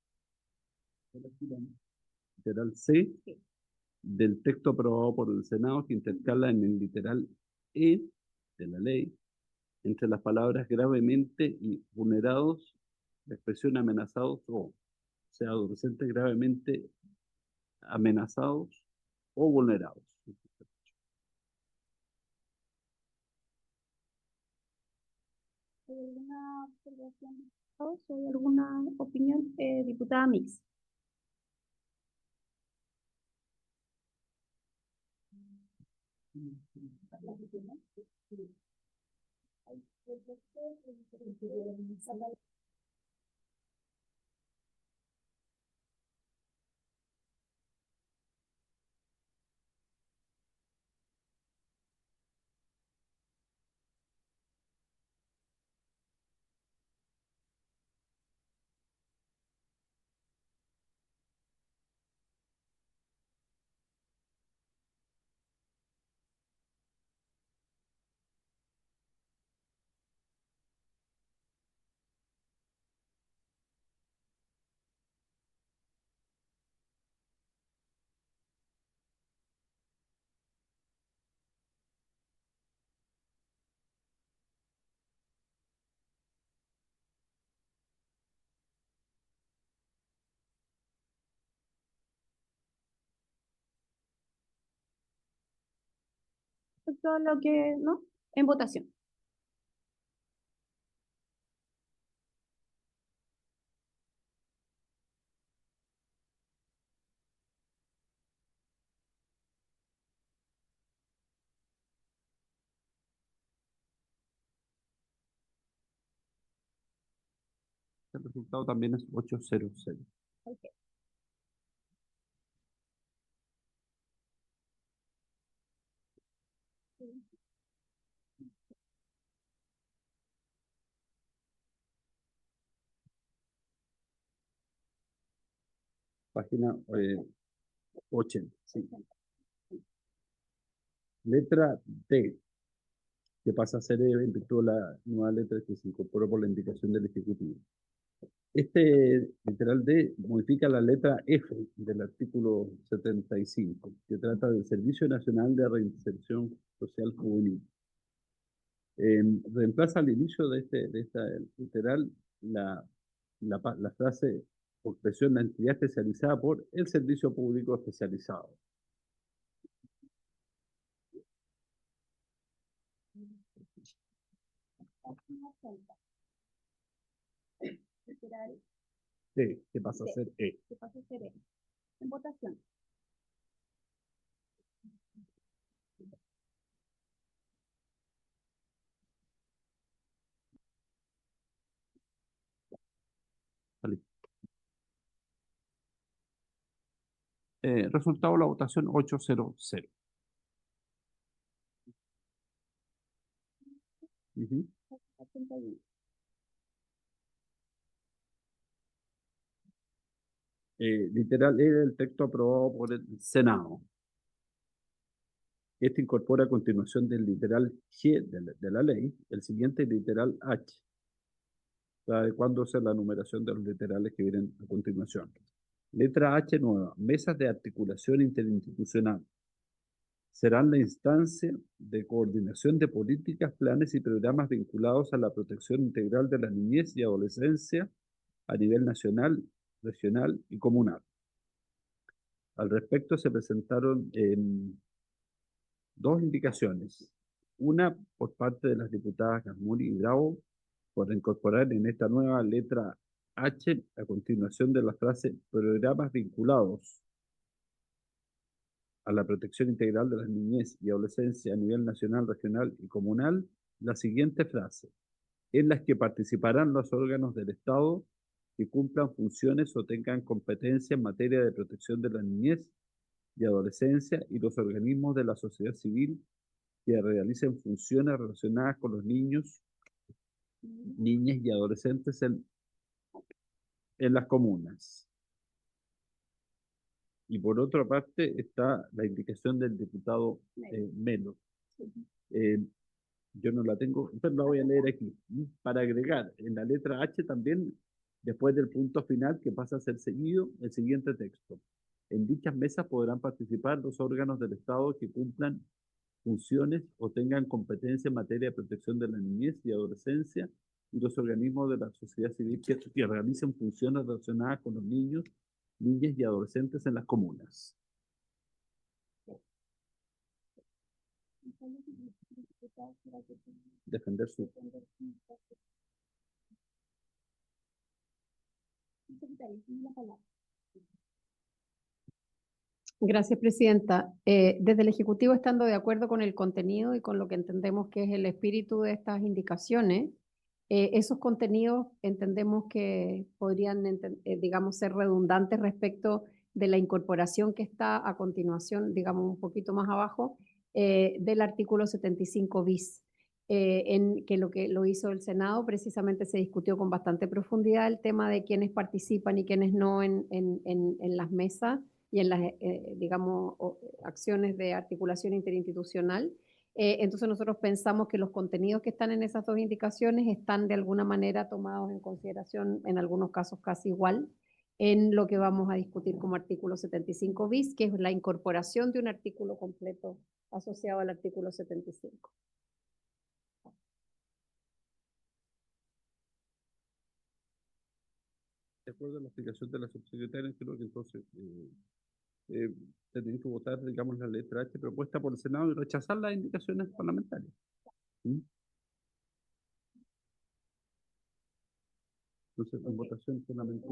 literal C del texto aprobado por el Senado, que intercala en el literal E de la ley entre las palabras gravemente y vulnerados, la expresión amenazados o sea, adolescentes gravemente amenazados o vulnerados. ¿Hay alguna observación o hay alguna opinión? Diputada Mix. Todo lo que, ¿no? En votación. El resultado también es 800. Okay. Página 80. Sí. Letra D, que pasa a ser E en virtud de la nueva letra que se incorporó por la indicación del Ejecutivo. Este literal D modifica la letra F del artículo 75, que trata del Servicio Nacional de Reinserción Social Juvenil. Reemplaza al inicio de esta literal la frase o expresión de entidad especializada por el servicio público especializado. D, que pasa a ser E. ¿Qué pasa a ser E? En votación. Resultado de la votación 800. Ujú. 81. Literal E del texto aprobado por el Senado. Este incorpora a continuación del literal G de la ley el siguiente literal H, adecuándose a la numeración de los literales que vienen a continuación. Letra H nueva, mesas de articulación interinstitucional. Serán la instancia de coordinación de políticas, planes y programas vinculados a la protección integral de la niñez y adolescencia a nivel nacional, regional y comunal. Al respecto se presentaron dos indicaciones. Una por parte de las diputadas Gasmuri y Bravo por incorporar en esta nueva letra H a continuación de la frase programas vinculados a la protección integral de la niñez y adolescencia a nivel nacional, regional y comunal, la siguiente frase, en las que participarán los órganos del Estado que cumplan funciones o tengan competencia en materia de protección de la niñez y adolescencia y los organismos de la sociedad civil que realicen funciones relacionadas con los niños, niñas y adolescentes en las comunas. Y por otra parte está la indicación del diputado Melo. Yo no la tengo, pero la voy a leer aquí. Para agregar en la letra H también, después del punto final que pasa a ser seguido, el siguiente texto. En dichas mesas podrán participar los órganos del Estado que cumplan funciones o tengan competencia en materia de protección de la niñez y adolescencia y los organismos de la sociedad civil que realicen funciones relacionadas con los niños, niñas y adolescentes en las comunas. Defender su... Gracias, Presidenta. Desde el Ejecutivo, estando de acuerdo con el contenido y con lo que entendemos que es el espíritu de estas indicaciones, esos contenidos entendemos que podrían, digamos, ser redundantes respecto de la incorporación que está a continuación, digamos, un poquito más abajo, del artículo 75 bis. En que lo hizo el Senado, precisamente se discutió con bastante profundidad el tema de quiénes participan y quiénes no en las mesas y en las, digamos, acciones de articulación interinstitucional. Entonces nosotros pensamos que los contenidos que están en esas dos indicaciones están de alguna manera tomados en consideración, en algunos casos casi igual, en lo que vamos a discutir como artículo 75 bis, que es la incorporación de un artículo completo asociado al artículo 75. De acuerdo a la explicación de la subsecretaria, creo que entonces se tiene que votar, digamos, la letra H propuesta por el Senado y rechazar las indicaciones parlamentarias. ¿Mm? Entonces, en votación solamente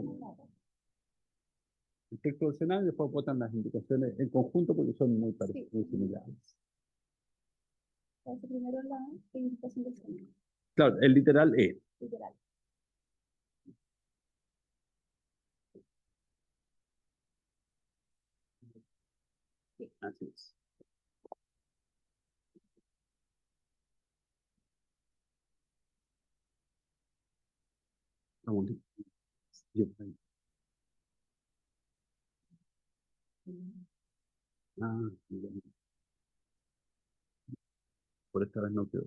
el texto del Senado y después votan las indicaciones en conjunto porque son muy parecidas, muy similares. Primero la indicación del Senado. Claro, el literal es. Literal. Así es. Vamos, mira. Por esta vez no quedó.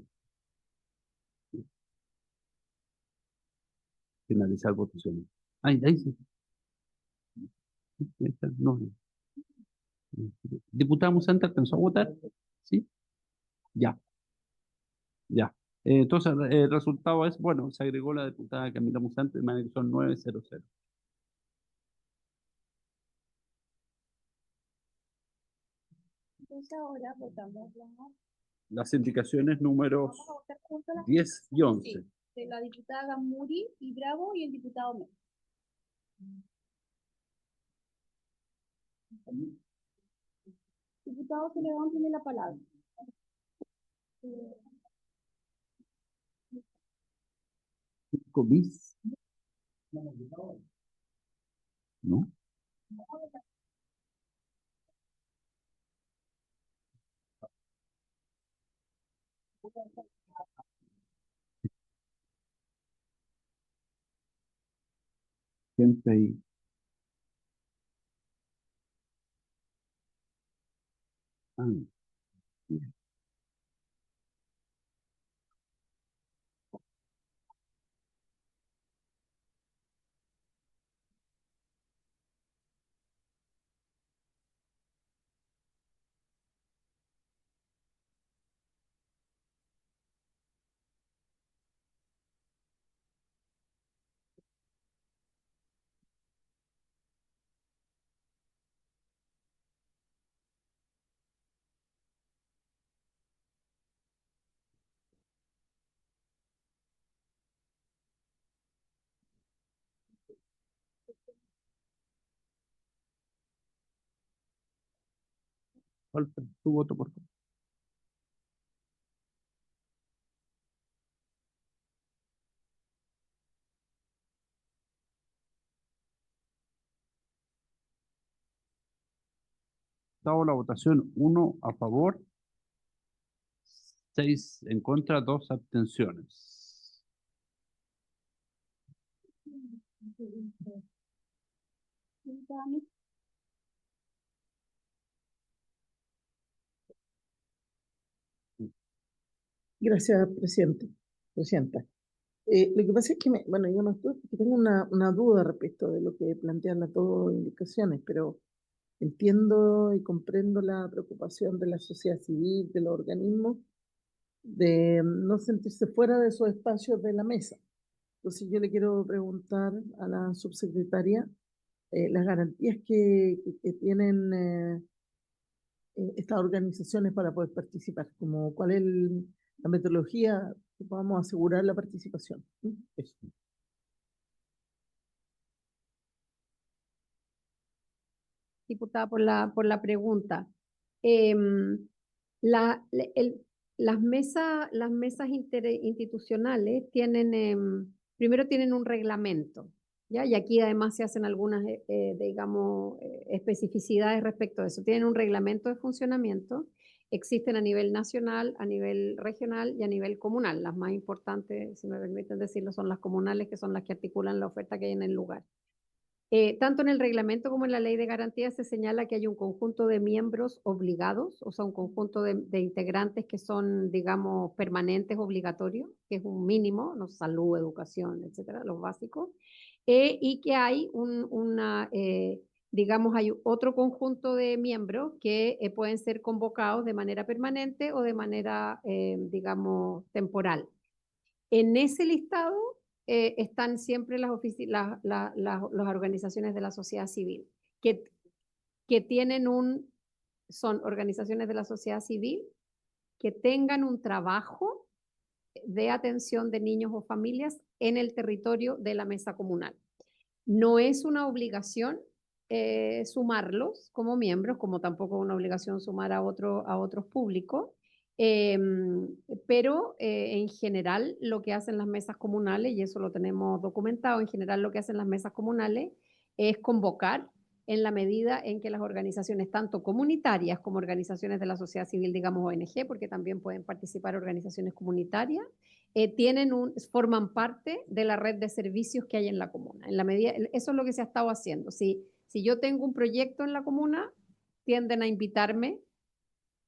Finalizar votaciones. Ahí sí. No. Diputada Musante, ¿alcanzó a votar? ¿Sí? Ya. Ya. Entonces, el resultado es, bueno, se agregó la diputada Camila Musante, de manera que son 900. Entonces ahora votamos Las indicaciones números vamos a votar juntas las 10 y 11. Sí, de la diputada Gamuri y Bravo y el diputado Melo. Diputado Celedón tiene la palabra. Bis. ¿No? Gente ahí. Falta tu voto, por favor. Dado la votación, 1 a favor, 6 en contra, 2 abstenciones. Diputada Mix. Gracias, presidenta. Lo que pasa es que, bueno, yo no estoy, porque tengo una duda respecto de lo que plantean las dos indicaciones, pero entiendo y comprendo la preocupación de la sociedad civil, de los organismos, de no sentirse fuera de esos espacios de la mesa. Entonces yo le quiero preguntar a la subsecretaria las garantías que tienen estas organizaciones para poder participar, como cuál es la metodología que podamos asegurar la participación. Eso. Diputada, por la pregunta. Em, la- le- el- las mesas interinstitucionales tienen, primero tienen un reglamento, ¿ya? Y aquí además se hacen algunas, digamos, especificidades respecto a eso. Tienen un reglamento de funcionamiento, existen a nivel nacional, a nivel regional y a nivel comunal. Las más importantes, si me permiten decirlo, son las comunales, que son las que articulan la oferta que hay en el lugar. Tanto en el reglamento como en la ley de garantías se señala que hay un conjunto de miembros obligados, o sea, un conjunto de integrantes que son, digamos, permanentes, obligatorios, que es un mínimo, ¿no? Salud, educación, etcétera, los básicos, y que hay digamos, hay otro conjunto de miembros que pueden ser convocados de manera permanente o de manera, digamos, temporal. En ese listado están siempre las organizaciones de la sociedad civil, que, que tienen son organizaciones de la sociedad civil que tengan un trabajo de atención de niños o familias en el territorio de la mesa comunal. No es una obligación sumarlos como miembros, como tampoco es una obligación sumar a otros públicos, eh, pero en general lo que hacen las mesas comunales, y eso lo tenemos documentado, en general lo que hacen las mesas comunales es convocar en la medida en que las organizaciones, tanto comunitarias como organizaciones de la sociedad civil, digamos ONG, porque también pueden participar organizaciones comunitarias, forman parte de la red de servicios que hay en la comuna. En la medida, eso es lo que se ha estado haciendo. Si yo tengo un proyecto en la comuna, tienden a invitarme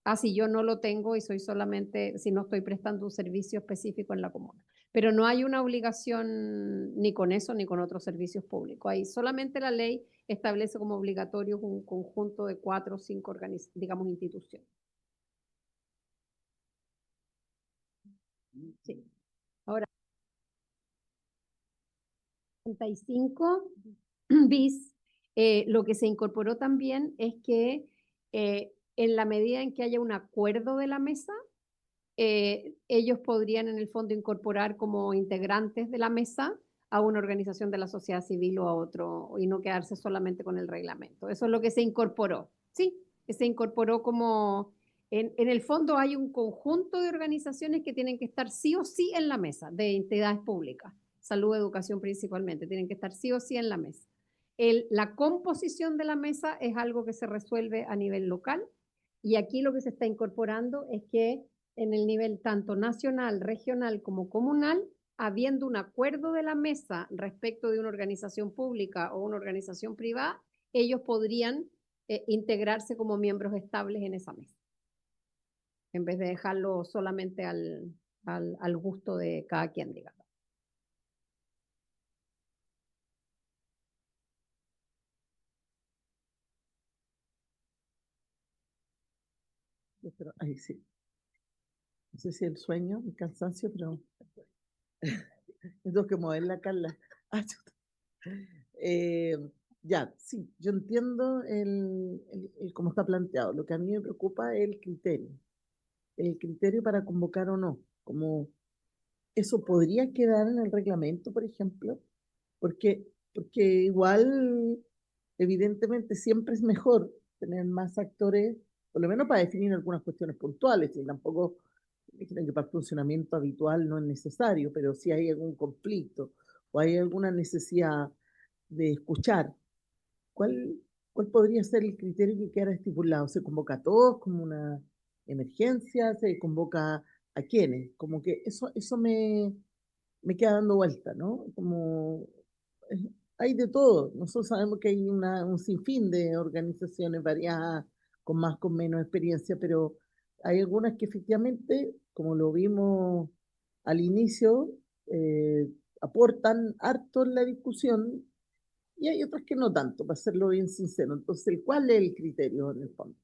a si yo no lo tengo y soy solamente, si no estoy prestando un servicio específico en la comuna. Pero no hay una obligación ni con eso ni con otros servicios públicos. Ahí solamente la ley establece como obligatorio un conjunto de 4 o 5, digamos, instituciones. Sí. Ahora, 35 bis, lo que se incorporó también es que en la medida en que haya un acuerdo de la mesa, ellos podrían en el fondo incorporar como integrantes de la mesa a una organización de la sociedad civil o a otro, y no quedarse solamente con el reglamento. Eso es lo que se incorporó, ¿sí? Que se incorporó como, en el fondo hay un conjunto de organizaciones que tienen que estar sí o sí en la mesa, de entidades públicas, salud, educación principalmente, tienen que estar sí o sí en la mesa. La composición de la mesa es algo que se resuelve a nivel local, y aquí lo que se está incorporando es que en el nivel tanto nacional, regional como comunal, habiendo un acuerdo de la mesa respecto de una organización pública o una organización privada, ellos podrían integrarse como miembros estables en esa mesa, en vez de dejarlo solamente al gusto de cada quien, digamos. Pero, ahí sí. No sé si el sueño, el cansancio, pero tengo que mover la Carla. Ah, chuta. Eh, ya, sí, yo entiendo cómo está planteado. Lo que a mí me preocupa es el criterio para convocar o no. Como eso podría quedar en el reglamento, por ejemplo, porque igual, evidentemente, siempre es mejor tener más actores, por lo menos para definir algunas cuestiones puntuales, y tampoco creo que para el funcionamiento habitual no es necesario, pero si hay algún conflicto o hay alguna necesidad de escuchar, ¿cuál, cuál podría ser el criterio que queda estipulado? ¿Se convoca a todos como una emergencia? ¿Se convoca a quiénes? Como que eso me queda dando vuelta, ¿no? Como hay de todo. Nosotros sabemos que hay un sinfín de organizaciones variadas, con más, con menos experiencia, pero Hay algunas que efectivamente, como lo vimos al inicio, aportan harto en la discusión y hay otras que no tanto, para serlo bien sincero. Entonces, ¿cuál es el criterio en el fondo?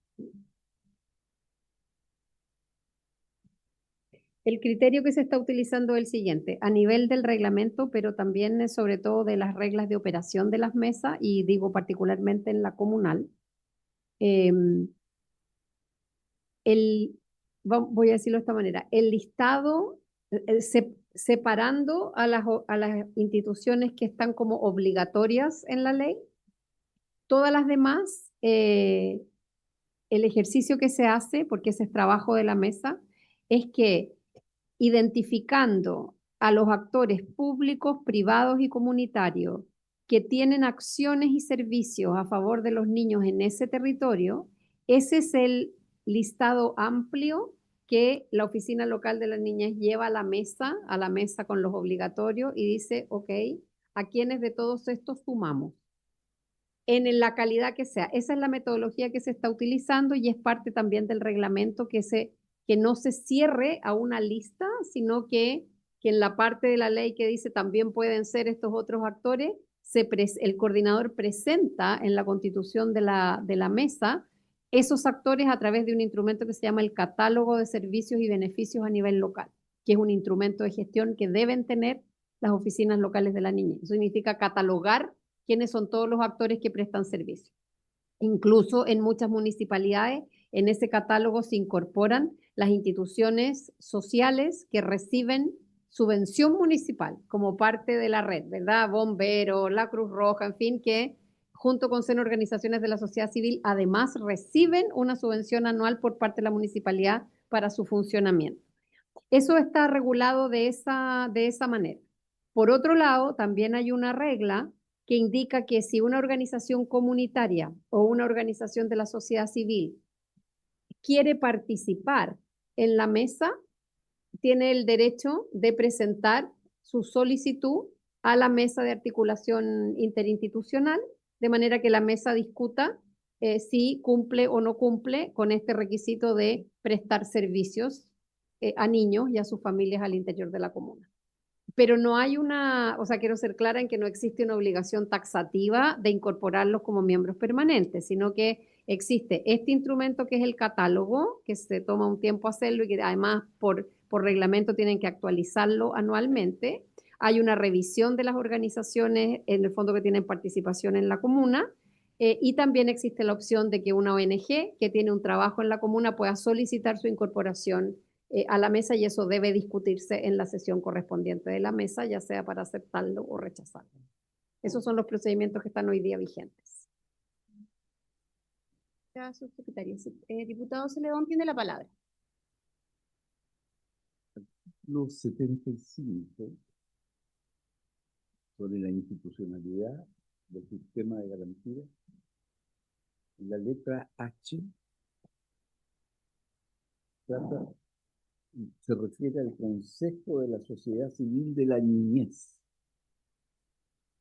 El criterio que se está utilizando es el siguiente, a nivel del reglamento, pero también sobre todo de las reglas de operación de las mesas, y digo particularmente en la comunal. Voy a decirlo de esta manera, el listado, separando a las instituciones que están como obligatorias en la ley, todas las demás, el ejercicio que se hace, porque ese es trabajo de la mesa, es que identificando a los actores públicos, privados y comunitarios que tienen acciones y servicios a favor de los niños en ese territorio, ese es el listado amplio que la Oficina Local de las Niñas lleva a la mesa con los obligatorios y dice, ok, ¿a quiénes de todos estos sumamos? En la calidad que sea. Esa es la metodología que se está utilizando y es parte también del reglamento que no se cierre a una lista, sino que en la parte de la ley que dice también pueden ser estos otros actores, el coordinador presenta en la constitución de la mesa esos actores a través de un instrumento que se llama el catálogo de servicios y beneficios a nivel local, que es un instrumento de gestión que deben tener las oficinas locales de la niñez. Eso significa catalogar quiénes son todos los actores que prestan servicio. Incluso en muchas municipalidades, en ese catálogo se incorporan las instituciones sociales que reciben subvención municipal como parte de la red, ¿verdad? Bomberos, la Cruz Roja, en fin, que junto con organizaciones de la sociedad civil, además reciben una subvención anual por parte de la municipalidad para su funcionamiento. Eso está regulado de esa manera. Por otro lado, también hay una regla que indica que si una organización comunitaria o una organización de la sociedad civil quiere participar en la mesa, tiene el derecho de presentar su solicitud a la mesa de articulación interinstitucional, de manera que la mesa discuta si cumple o no cumple con este requisito de prestar servicios a niños y a sus familias al interior de la comuna. Pero no hay quiero ser clara en que no existe una obligación taxativa de incorporarlos como miembros permanentes, sino que existe este instrumento que es el catálogo, que se toma un tiempo hacerlo y que además por reglamento tienen que actualizarlo anualmente. Hay una revisión de las organizaciones, en el fondo, que tienen participación en la comuna, y también existe la opción de que una ONG que tiene un trabajo en la comuna pueda solicitar su incorporación a la mesa, y eso debe discutirse en la sesión correspondiente de la mesa, ya sea para aceptarlo o rechazarlo. Esos son los procedimientos que están hoy día vigentes. Gracias, subsecretaria. Diputado Celedón tiene la palabra. Los 75 sobre la institucionalidad del sistema de garantía. La letra H se refiere al Consejo de la Sociedad Civil de la Niñez,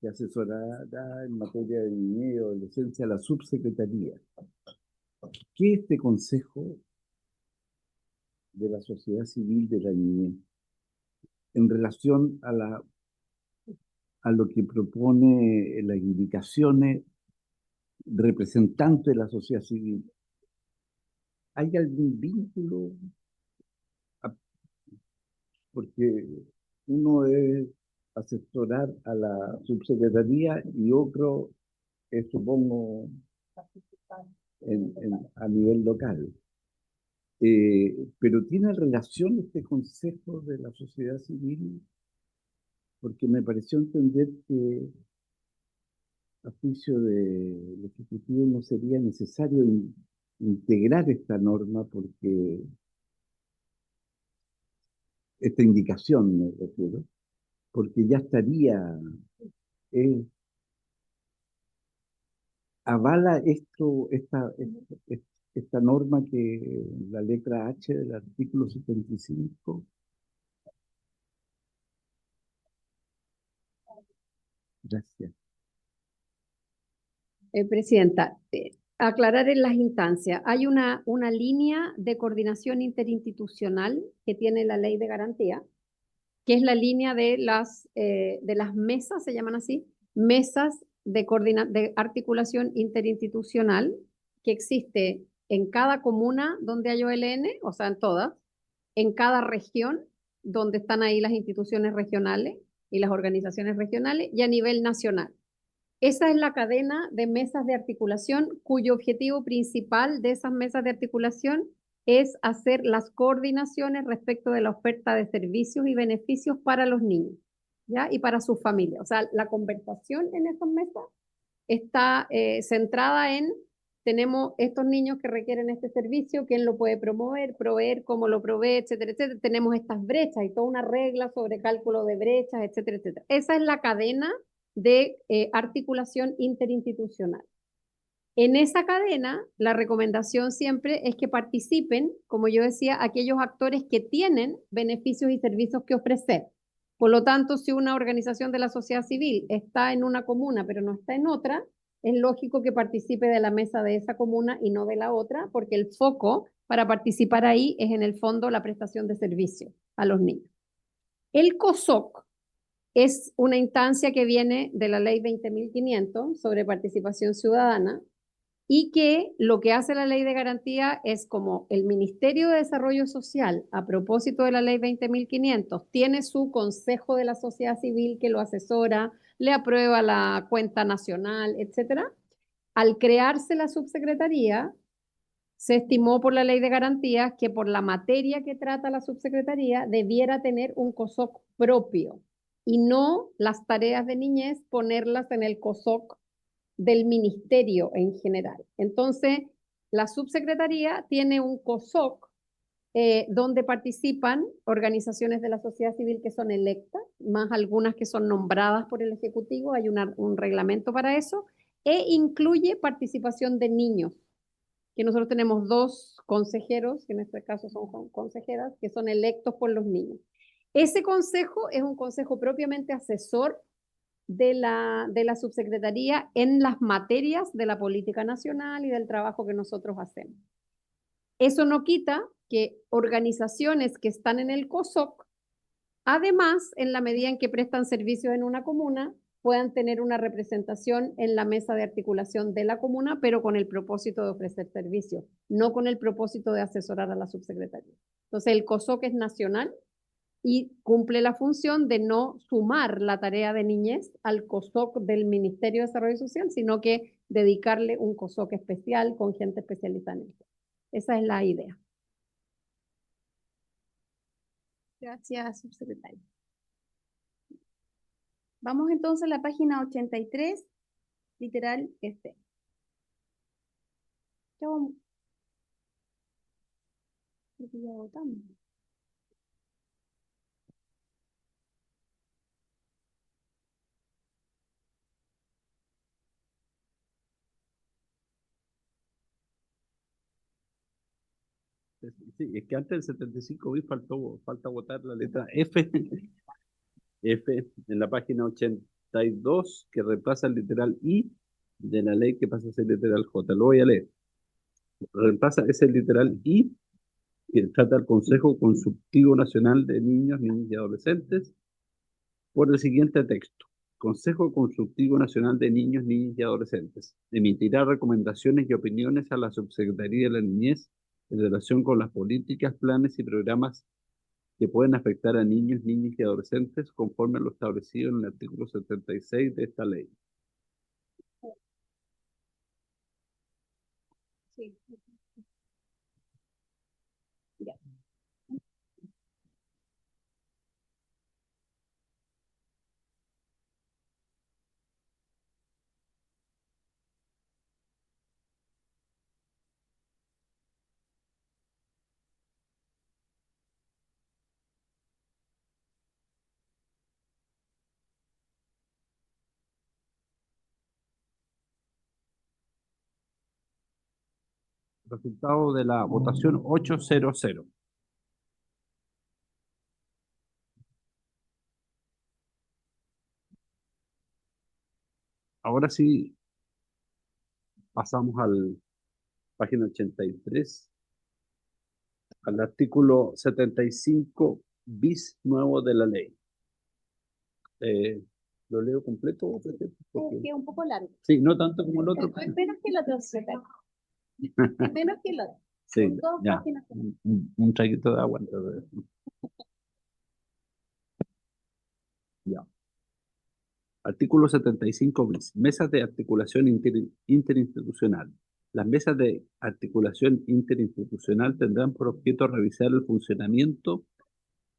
que asesorará en materia de niñez y adolescencia a la subsecretaría. ¿Qué es este Consejo de la Sociedad Civil de la Niñez en relación a lo que propone las indicaciones representantes de la sociedad civil? ¿Hay algún vínculo? Porque uno es asesorar a la subsecretaría y otro es, supongo, a nivel local. Pero ¿tiene relación este Consejo de la Sociedad Civil? Porque me pareció entender que a juicio del Ejecutivo no sería necesario integrar esta norma, porque esta indicación me refiero, porque ya estaría, avala esta norma, que la letra H del artículo 75. Gracias. Presidenta, aclarar en las instancias. Hay una línea de coordinación interinstitucional que tiene la ley de garantía, que es la línea de las mesas, se llaman así, mesas de articulación interinstitucional, que existe en cada comuna donde hay OLN, o sea, en todas, en cada región donde están ahí las instituciones regionales y las organizaciones regionales, y a nivel nacional. Esa es la cadena de mesas de articulación, cuyo objetivo principal de esas mesas de articulación es hacer las coordinaciones respecto de la oferta de servicios y beneficios para los niños, ¿ya? Y para sus familias. O sea, la conversación en esas mesas está centrada en: tenemos estos niños que requieren este servicio, quién lo puede proveer, cómo lo provee, etcétera, etcétera. Tenemos estas brechas y toda una regla sobre cálculo de brechas, etcétera, etcétera. Esa es la cadena de articulación interinstitucional. En esa cadena, la recomendación siempre es que participen, como yo decía, aquellos actores que tienen beneficios y servicios que ofrecer. Por lo tanto, si una organización de la sociedad civil está en una comuna pero no está en otra, es lógico que participe de la mesa de esa comuna y no de la otra, porque el foco para participar ahí es en el fondo la prestación de servicios a los niños. El COSOC es una instancia que viene de la ley 20.500 sobre participación ciudadana, y que lo que hace la ley de garantía es, como el Ministerio de Desarrollo Social, a propósito de la ley 20.500, tiene su consejo de la sociedad civil que lo asesora, le aprueba la cuenta nacional, etcétera. Al crearse la subsecretaría, se estimó por la ley de garantías que por la materia que trata la subsecretaría debiera tener un COSOC propio y no las tareas de niñez ponerlas en el COSOC del ministerio en general. Entonces, la subsecretaría tiene un COSOC donde participan organizaciones de la sociedad civil que son electas, más algunas que son nombradas por el Ejecutivo, hay un reglamento para eso, e incluye participación de niños, que nosotros tenemos 2 consejeros, que en este caso son consejeras, que son electos por los niños. Ese consejo es un consejo propiamente asesor de la subsecretaría en las materias de la política nacional y del trabajo que nosotros hacemos. Eso no quita que organizaciones que están en el COSOC, además, en la medida en que prestan servicios en una comuna, puedan tener una representación en la mesa de articulación de la comuna, pero con el propósito de ofrecer servicios, no con el propósito de asesorar a la subsecretaría. Entonces, el COSOC es nacional y cumple la función de no sumar la tarea de niñez al COSOC del Ministerio de Desarrollo Social, sino que dedicarle un COSOC especial con gente especializada en eso. Esa es la idea. Gracias, subsecretario. Vamos entonces a la página 83, literal F. Ya vamos. Creo que ya votamos. Sí, es que antes del 75 bis falta votar la letra F, F en la página 82, que reemplaza el literal I de la ley que pasa a ser literal J. Lo voy a leer. Reemplaza ese literal I que trata al Consejo Consultivo Nacional de Niños, Niñas y Adolescentes por el siguiente texto. Consejo Consultivo Nacional de Niños, Niñas y Adolescentes emitirá recomendaciones y opiniones a la Subsecretaría de la Niñez en relación con las políticas, planes y programas que pueden afectar a niños, niñas y adolescentes conforme a lo establecido en el artículo 76 de esta ley. Sí. Ya. Resultado de la votación 800. Ahora sí pasamos al página 83, al artículo 75 bis nuevo de la ley. ¿Lo leo completo? Es que es un poco largo. Sí, no tanto como el otro. Menos que el otro, menos que el otro. Sí, Son dos ya. páginas. Un traguito de agua. Entonces. Ya. Artículo 75 bis. Mesas de articulación interinstitucional. Las mesas de articulación interinstitucional tendrán por objeto revisar el funcionamiento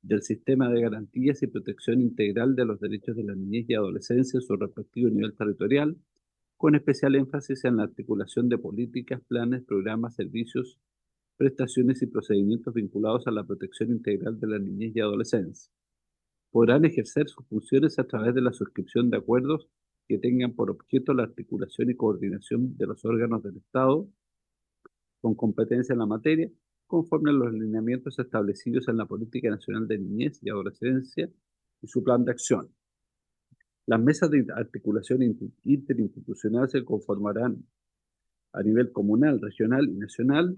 del sistema de garantías y protección integral de los derechos de la niñez y adolescencia en su respectivo nivel territorial, con especial énfasis en la articulación de políticas, planes, programas, servicios, prestaciones y procedimientos vinculados a la protección integral de la niñez y adolescencia. Podrán ejercer sus funciones a través de la suscripción de acuerdos que tengan por objeto la articulación y coordinación de los órganos del Estado con competencia en la materia, conforme a los lineamientos establecidos en la Política Nacional de Niñez y Adolescencia y su plan de acción. Las mesas de articulación interinstitucional se conformarán a nivel comunal, regional y nacional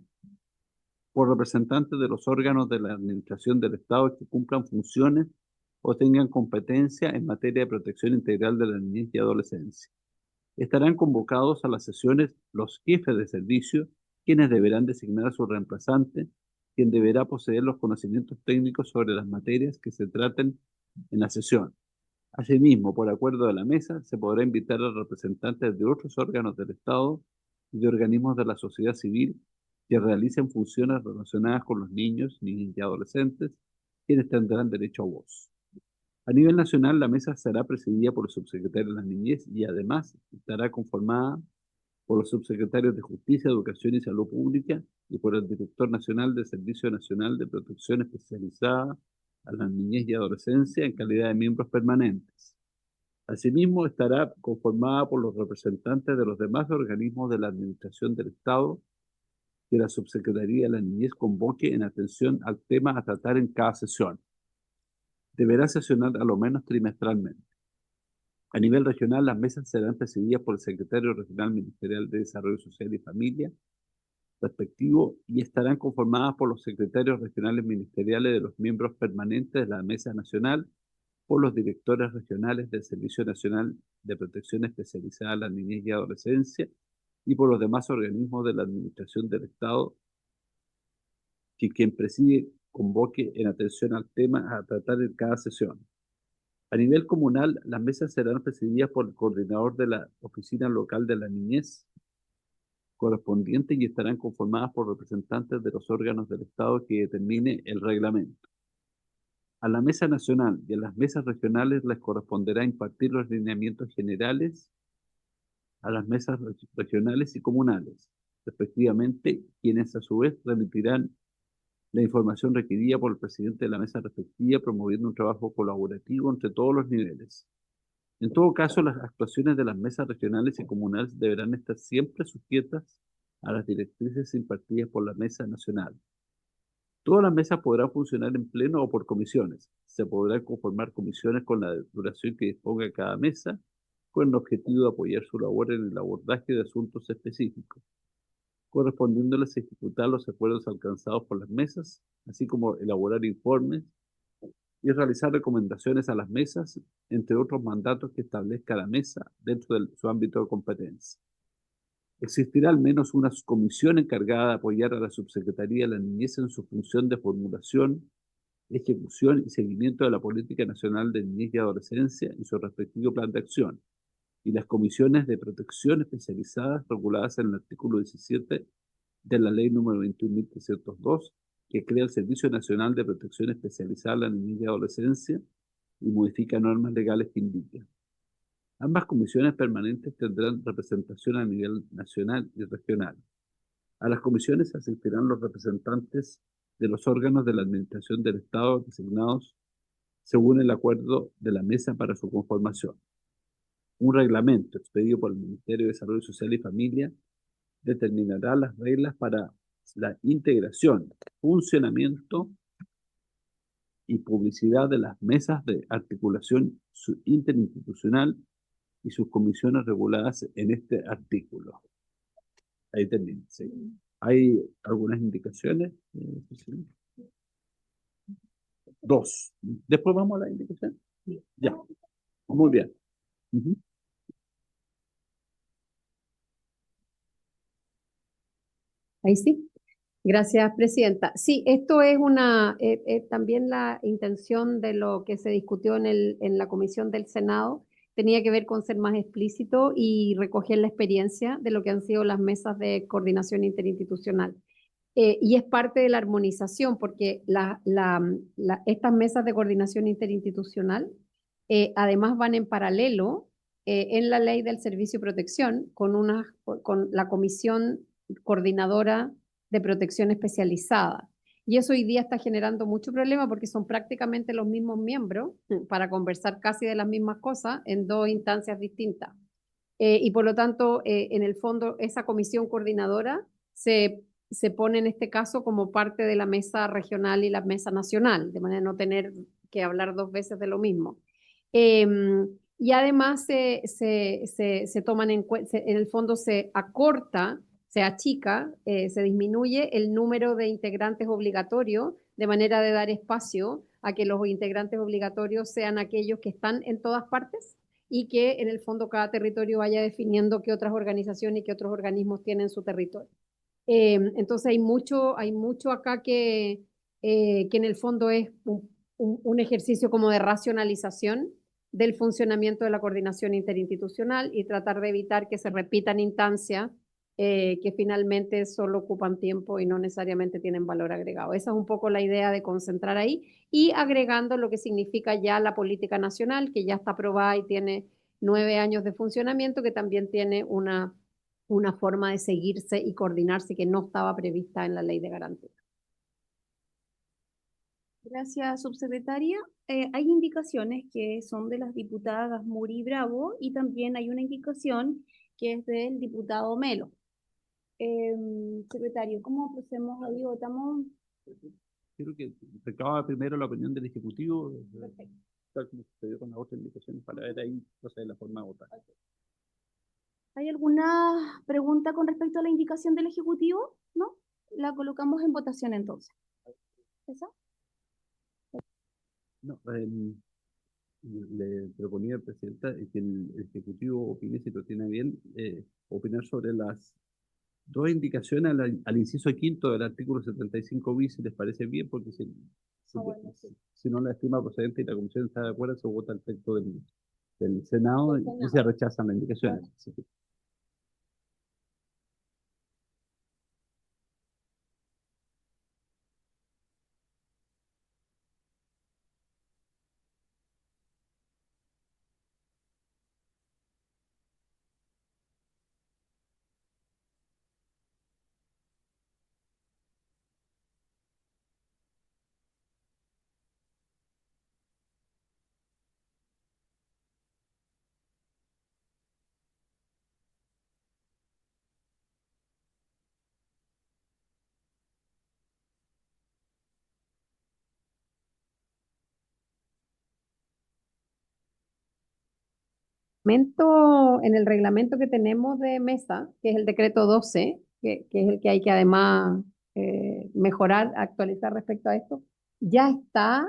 por representantes de los órganos de la administración del Estado que cumplan funciones o tengan competencia en materia de protección integral de la niñez y adolescencia. Estarán convocados a las sesiones los jefes de servicio, quienes deberán designar a su reemplazante, quien deberá poseer los conocimientos técnicos sobre las materias que se traten en la sesión. Asimismo, por acuerdo de la mesa, se podrá invitar a representantes de otros órganos del Estado y de organismos de la sociedad civil que realicen funciones relacionadas con los niños, niñas y adolescentes, quienes tendrán derecho a voz. A nivel nacional, la mesa será presidida por el subsecretario de la Niñez y además estará conformada por los subsecretarios de Justicia, Educación y Salud Pública y por el director nacional del Servicio Nacional de Protección Especializada a la Niñez y Adolescencia en calidad de miembros permanentes. Asimismo, estará conformada por los representantes de los demás organismos de la Administración del Estado que la Subsecretaría de la Niñez convoque en atención al tema a tratar en cada sesión. Deberá sesionar a lo menos trimestralmente. A nivel regional, las mesas serán presididas por el Secretario Regional Ministerial de Desarrollo Social y Familia respectivo y estarán conformadas por los secretarios regionales ministeriales de los miembros permanentes de la Mesa Nacional, por los directores regionales del Servicio Nacional de Protección Especializada a la Niñez y Adolescencia y por los demás organismos de la Administración del Estado que quien preside convoque en atención al tema a tratar en cada sesión. A nivel comunal, las mesas serán presididas por el coordinador de la Oficina Local de la Niñez correspondiente y estarán conformadas por representantes de los órganos del Estado que determine el reglamento. A la mesa nacional y a las mesas regionales les corresponderá impartir los lineamientos generales a las mesas regionales y comunales, respectivamente, quienes a su vez remitirán la información requerida por el presidente de la mesa respectiva, promoviendo un trabajo colaborativo entre todos los niveles. En todo caso, las actuaciones de las mesas regionales y comunales deberán estar siempre sujetas a las directrices impartidas por la mesa nacional. Todas las mesas podrán funcionar en pleno o por comisiones. Se podrán conformar comisiones con la duración que disponga cada mesa, con el objetivo de apoyar su labor en el abordaje de asuntos específicos, correspondiéndoles ejecutar los acuerdos alcanzados por las mesas, así como elaborar informes y realizar recomendaciones a las mesas, entre otros mandatos que establezca la mesa dentro de su ámbito de competencia. Existirá al menos una comisión encargada de apoyar a la Subsecretaría de la Niñez en su función de formulación, ejecución y seguimiento de la Política Nacional de Niñez y Adolescencia y su respectivo plan de acción, y las comisiones de protección especializadas reguladas en el artículo 17 de la Ley número 21.302, que crea el Servicio Nacional de Protección Especializada a la Niñez y Adolescencia y modifica normas legales que indiquen. Ambas comisiones permanentes tendrán representación a nivel nacional y regional. A las comisiones asistirán los representantes de los órganos de la Administración del Estado designados según el acuerdo de la mesa para su conformación. Un reglamento expedido por el Ministerio de Desarrollo Social y Familia determinará las reglas para la integración, funcionamiento y publicidad de las mesas de articulación interinstitucional y sus comisiones reguladas en este artículo. Ahí termina, sí. ¿Hay algunas indicaciones? Sí. Dos. Después vamos a la indicación. Ya, muy bien. Ujú. Ahí sí. Gracias, Presidenta. Sí, esto es también la intención de lo que se discutió en la comisión del Senado, tenía que ver con ser más explícito y recoger la experiencia de lo que han sido las mesas de coordinación interinstitucional. Y es parte de la armonización, porque estas mesas de coordinación interinstitucional además van en paralelo en la ley del servicio de protección con la comisión coordinadora de protección especializada. Y eso hoy día está generando mucho problema porque son prácticamente los mismos miembros para conversar casi de las mismas cosas en dos instancias distintas. Y por lo tanto, en el fondo, esa comisión coordinadora se pone en este caso como parte de la mesa regional y la mesa nacional, de manera de no tener que hablar dos veces de lo mismo. Y además se toman en cuenta, en el fondo se acorta, se achica, se disminuye el número de integrantes obligatorios, de manera de dar espacio a que los integrantes obligatorios sean aquellos que están en todas partes y que en el fondo cada territorio vaya definiendo qué otras organizaciones y qué otros organismos tienen su territorio. Entonces hay mucho acá que en el fondo es un ejercicio como de racionalización del funcionamiento de la coordinación interinstitucional y tratar de evitar que se repitan instancias que finalmente solo ocupan tiempo y no necesariamente tienen valor agregado. Esa es un poco la idea de concentrar ahí y agregando lo que significa ya la política nacional, que ya está aprobada y tiene 9 años de funcionamiento, que también tiene una forma de seguirse y coordinarse que no estaba prevista en la ley de garantía. Gracias, subsecretaria. Hay indicaciones que son de las diputadas Muri Bravo y también hay una indicación que es del diputado Melo. Secretario, ¿cómo procedemos ahí? ¿Votamos? Quiero que recaba primero la opinión del Ejecutivo, tal como sucedió con las otras indicaciones, para ver ahí proceder la forma de votar. ¿Hay alguna pregunta con respecto a la indicación del Ejecutivo? ¿No? La colocamos en votación entonces. ¿Esa? No, le proponía al Presidenta que el Ejecutivo opine, si lo tiene bien, opinar sobre las dos indicaciones al inciso quinto del artículo 75 bis, si les parece bien, porque si no la estima procedente y la Comisión está de acuerdo, se vota el texto del Senado y se rechazan las indicaciones. Sí. En el reglamento que tenemos de mesa, que es el decreto 12, que es el que hay que además mejorar, actualizar respecto a esto, ya está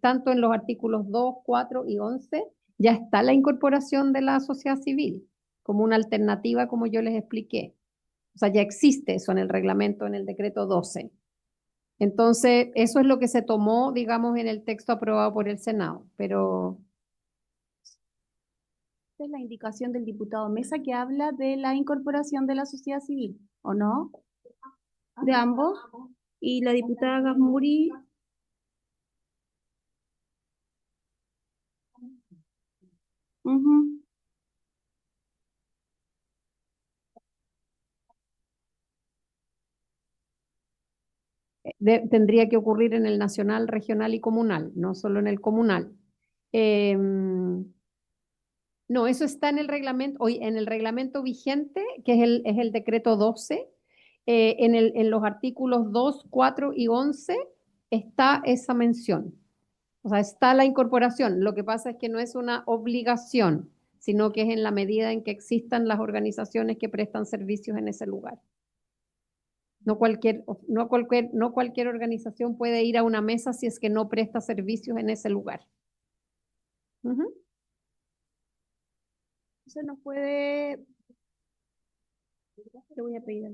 tanto en los artículos 2, 4 y 11, ya está la incorporación de la sociedad civil como una alternativa, como yo les expliqué. O sea, ya existe eso en el reglamento, en el decreto 12. Entonces, eso es lo que se tomó, digamos, en el texto aprobado por el Senado, pero Esta es la indicación del diputado Mesa que habla de la incorporación de la sociedad civil, ¿o no? De ambos. Y la diputada Gasmuri. Ujú. tendría que ocurrir en el nacional, regional y comunal, no solo en el comunal. No, eso está en el reglamento, hoy en el reglamento vigente, que es el decreto 12, en los artículos 2, 4 y 11 está esa mención. O sea, está la incorporación. Lo que pasa es que no es una obligación, sino que es en la medida en que existan las organizaciones que prestan servicios en ese lugar. No cualquier organización puede ir a una mesa si es que no presta servicios en ese lugar. Ujú. Se nos puede... Le voy a pedir.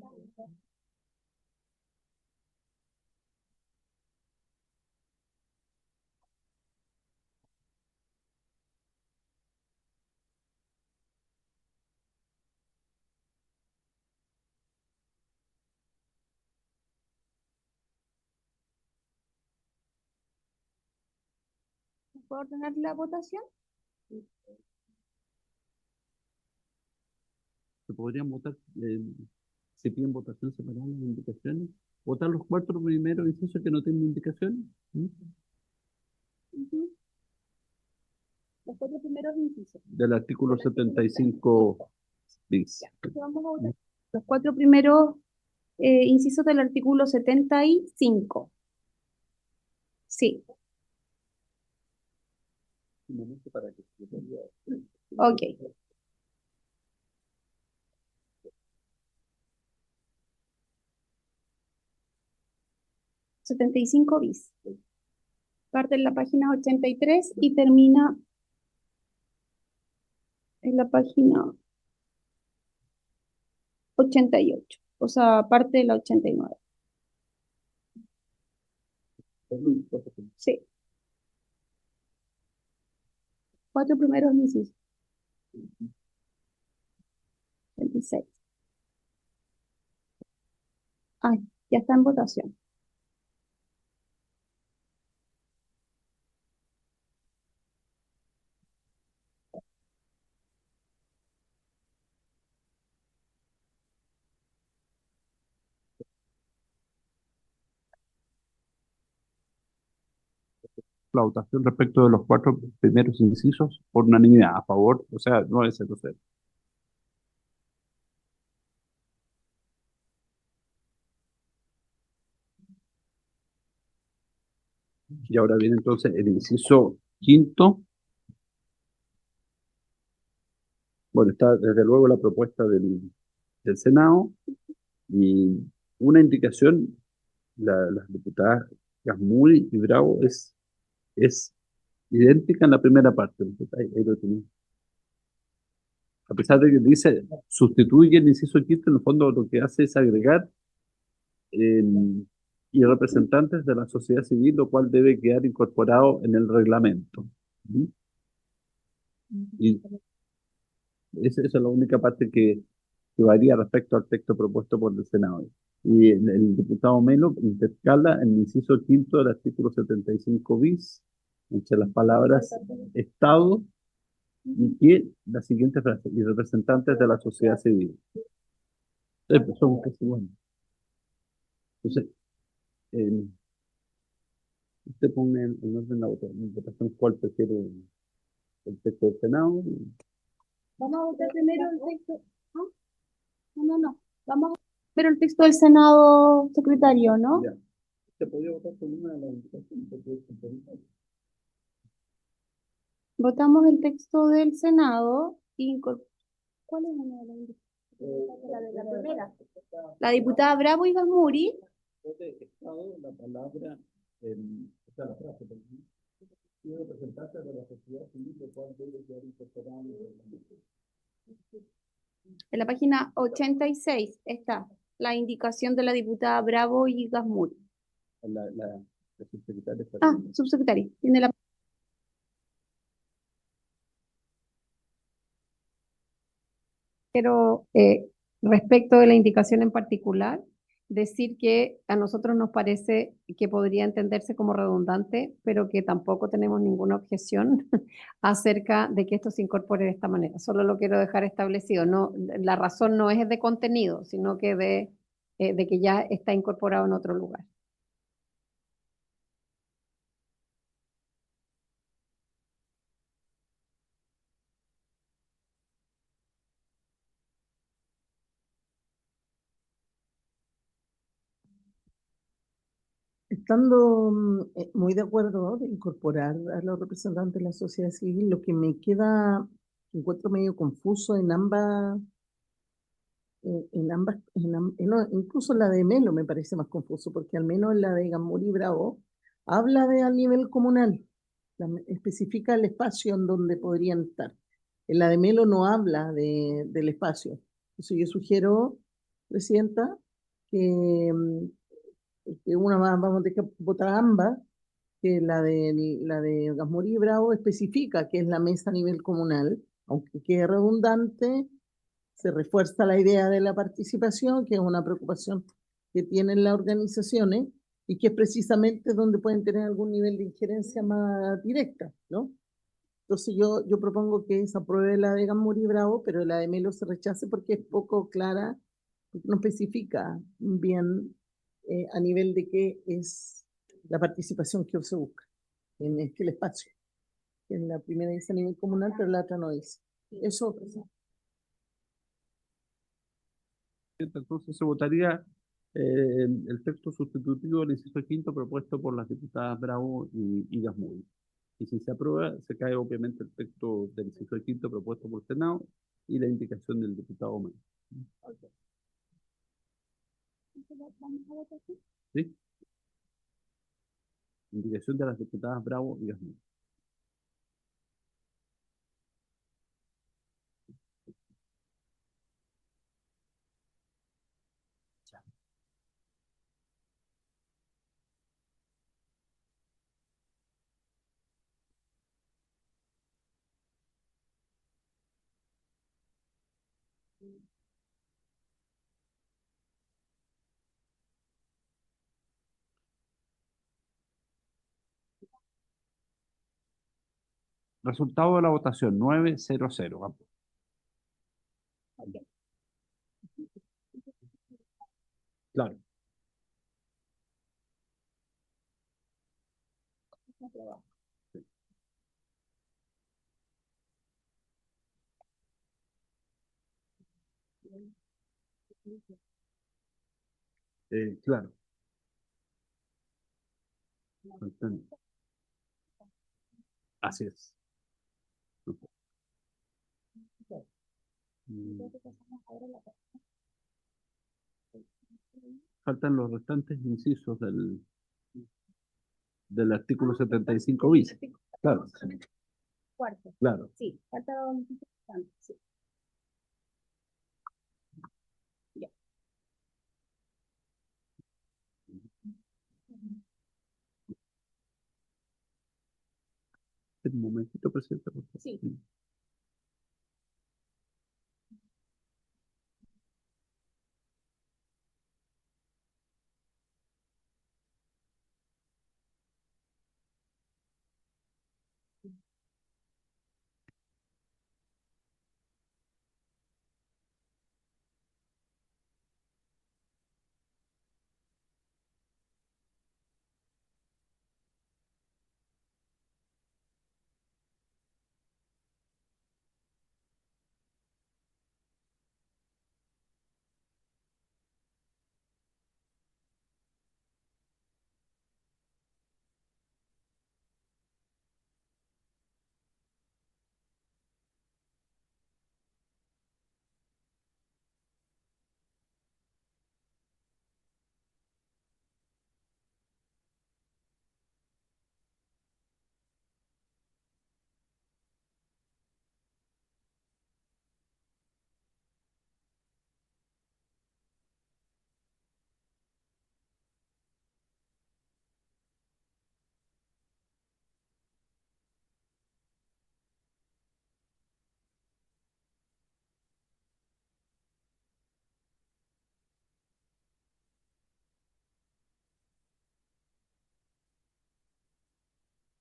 ¿Puedo ordenar la votación? ¿Se podrían votar, si piden votación separada las indicaciones? ¿Votar los 4 primeros incisos que no tienen indicaciones? ¿Mm? Ujú. Los 4 primeros incisos. Del artículo 75 bis. Entonces vamos a votar los 4 primeros incisos del artículo 75. Sí, Un momento para que se podría- ok. 75 bis. Parte en la página 83 y termina en la página 88. O sea, parte de la 89. Sí. 4 primeros incisos. 26. Ay, ya está en votación. La votación respecto de los 4 primeros incisos por unanimidad, a favor, o sea, 9-0-0. Y ahora viene entonces el inciso quinto. Bueno, está desde luego la propuesta del Senado y una indicación, las diputadas Gasmuri y Bravo es idéntica en la primera parte. Ahí lo tenemos. A pesar de que dice, sustituye el inciso quinto, en el fondo lo que hace es agregar y representantes de la sociedad civil, lo cual debe quedar incorporado en el reglamento. ¿Mm? Y esa es la única parte que varía respecto al texto propuesto por el Senado. Y el diputado Melo intercala el inciso quinto del artículo 75 bis entre las palabras Estado y que la siguiente frase, y representantes de la sociedad civil. Pues somos casi buenos. Entonces, eh, usted pone en orden la votación cuál prefiere el texto del Senado. Vamos a votar primero el texto. ¿Ah? No. Vamos a votar primero el texto del Senado, secretario, ¿no? Ya. Se podía votar por una de las indicaciones porque es complementario. Votamos el texto del Senado y ¿cuál es una de las indicaciones? La de la primera. La diputada Bravo y Gasmuri. De Estado, la palabra, o sea, la frase, perdón, y representantes de la sociedad civil, lo cual debe quedar incorporado en el reglamento. En la página 86 está la indicación de la diputada Bravo y Gasmuri. La subsecretaria está Ah, viendo. subsecretario. Tiene la... Pero respecto de la indicación en particular, decir que a nosotros nos parece que podría entenderse como redundante, pero que tampoco tenemos ninguna objeción acerca de que esto se incorpore de esta manera. Solo lo quiero dejar establecido. No, la razón no es de contenido, sino que de que ya está incorporado en otro lugar. Estando muy de acuerdo de incorporar a los representantes de la sociedad civil, lo que me queda, encuentro medio confuso en en ambas, no, incluso la de Melo me parece más confuso, porque al menos en la de Gamuri Bravo habla de a nivel comunal, especifica el espacio en donde podrían estar. En la de Melo no habla del espacio. Entonces yo sugiero, Presidenta, que, que una más vamos a tener que votar ambas, que la de Gasmurí Bravo especifica que es la mesa a nivel comunal, aunque quede redundante, se refuerza la idea de la participación, que es una preocupación que tienen las organizaciones y que es precisamente donde pueden tener algún nivel de injerencia más directa, ¿no? Entonces yo propongo que se apruebe la de Gamuri Bravo, pero la de Melo se rechace porque es poco clara, porque no especifica bien a nivel de qué es la participación que se busca en el espacio. En la primera dice a nivel comunal, pero la otra no dice. Eso, Entonces se votaría el texto sustitutivo del inciso quinto propuesto por las diputadas Bravo y Gasmuri. Y si se aprueba, se cae obviamente el texto del inciso quinto propuesto por el Senado y la indicación del diputado Melo. ¿Sí? Indicación de las diputadas Bravo y Gasmuri. Resultado de la votación 900. Claro. Claro. Así es. Mm. Faltan los restantes incisos del artículo 75 bis. Claro. Cuarto. Claro. Sí, falta un sí. Ya. Un momentito, presidente. Por favor. Sí.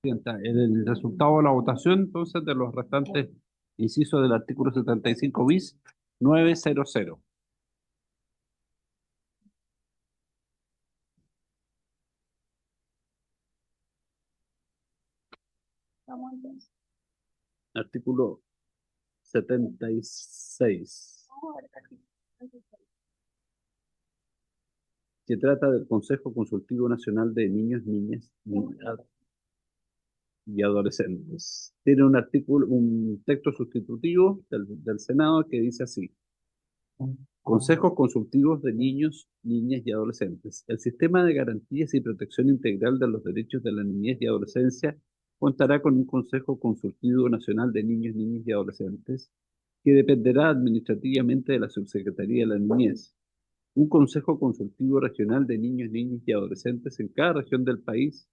Presidenta, el resultado de la votación, entonces, de los restantes incisos del artículo 75 bis, 900. Vamos entonces. Artículo 76, Vamos a ver aquí. que trata del Consejo Consultivo Nacional de Niños, Niñas y Adolescentes. Tiene un artículo, un texto sustitutivo del Senado que dice así: Consejos consultivos de niños, niñas y adolescentes. El sistema de garantías y protección integral de los derechos de la niñez y adolescencia contará con un Consejo Consultivo Nacional de Niños, Niñas y Adolescentes que dependerá administrativamente de la Subsecretaría de la Niñez, un Consejo Consultivo Regional de Niños, Niñas y Adolescentes en cada región del país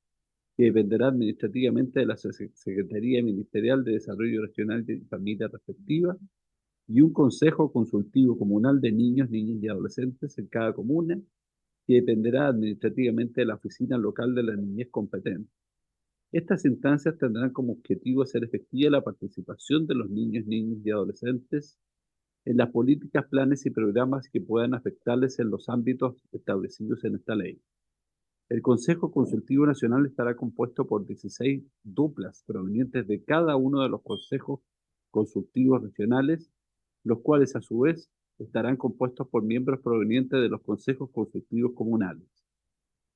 que dependerá administrativamente de la Secretaría Ministerial de Desarrollo Regional y Familia respectiva, y un Consejo Consultivo Comunal de Niños, Niñas y Adolescentes en cada comuna, que dependerá administrativamente de la Oficina Local de la Niñez competente. Estas instancias tendrán como objetivo hacer efectiva la participación de los niños, niñas y adolescentes en las políticas, planes y programas que puedan afectarles en los ámbitos establecidos en esta ley. El Consejo Consultivo Nacional estará compuesto por 16 duplas provenientes de cada uno de los consejos consultivos regionales, los cuales a su vez estarán compuestos por miembros provenientes de los consejos consultivos comunales.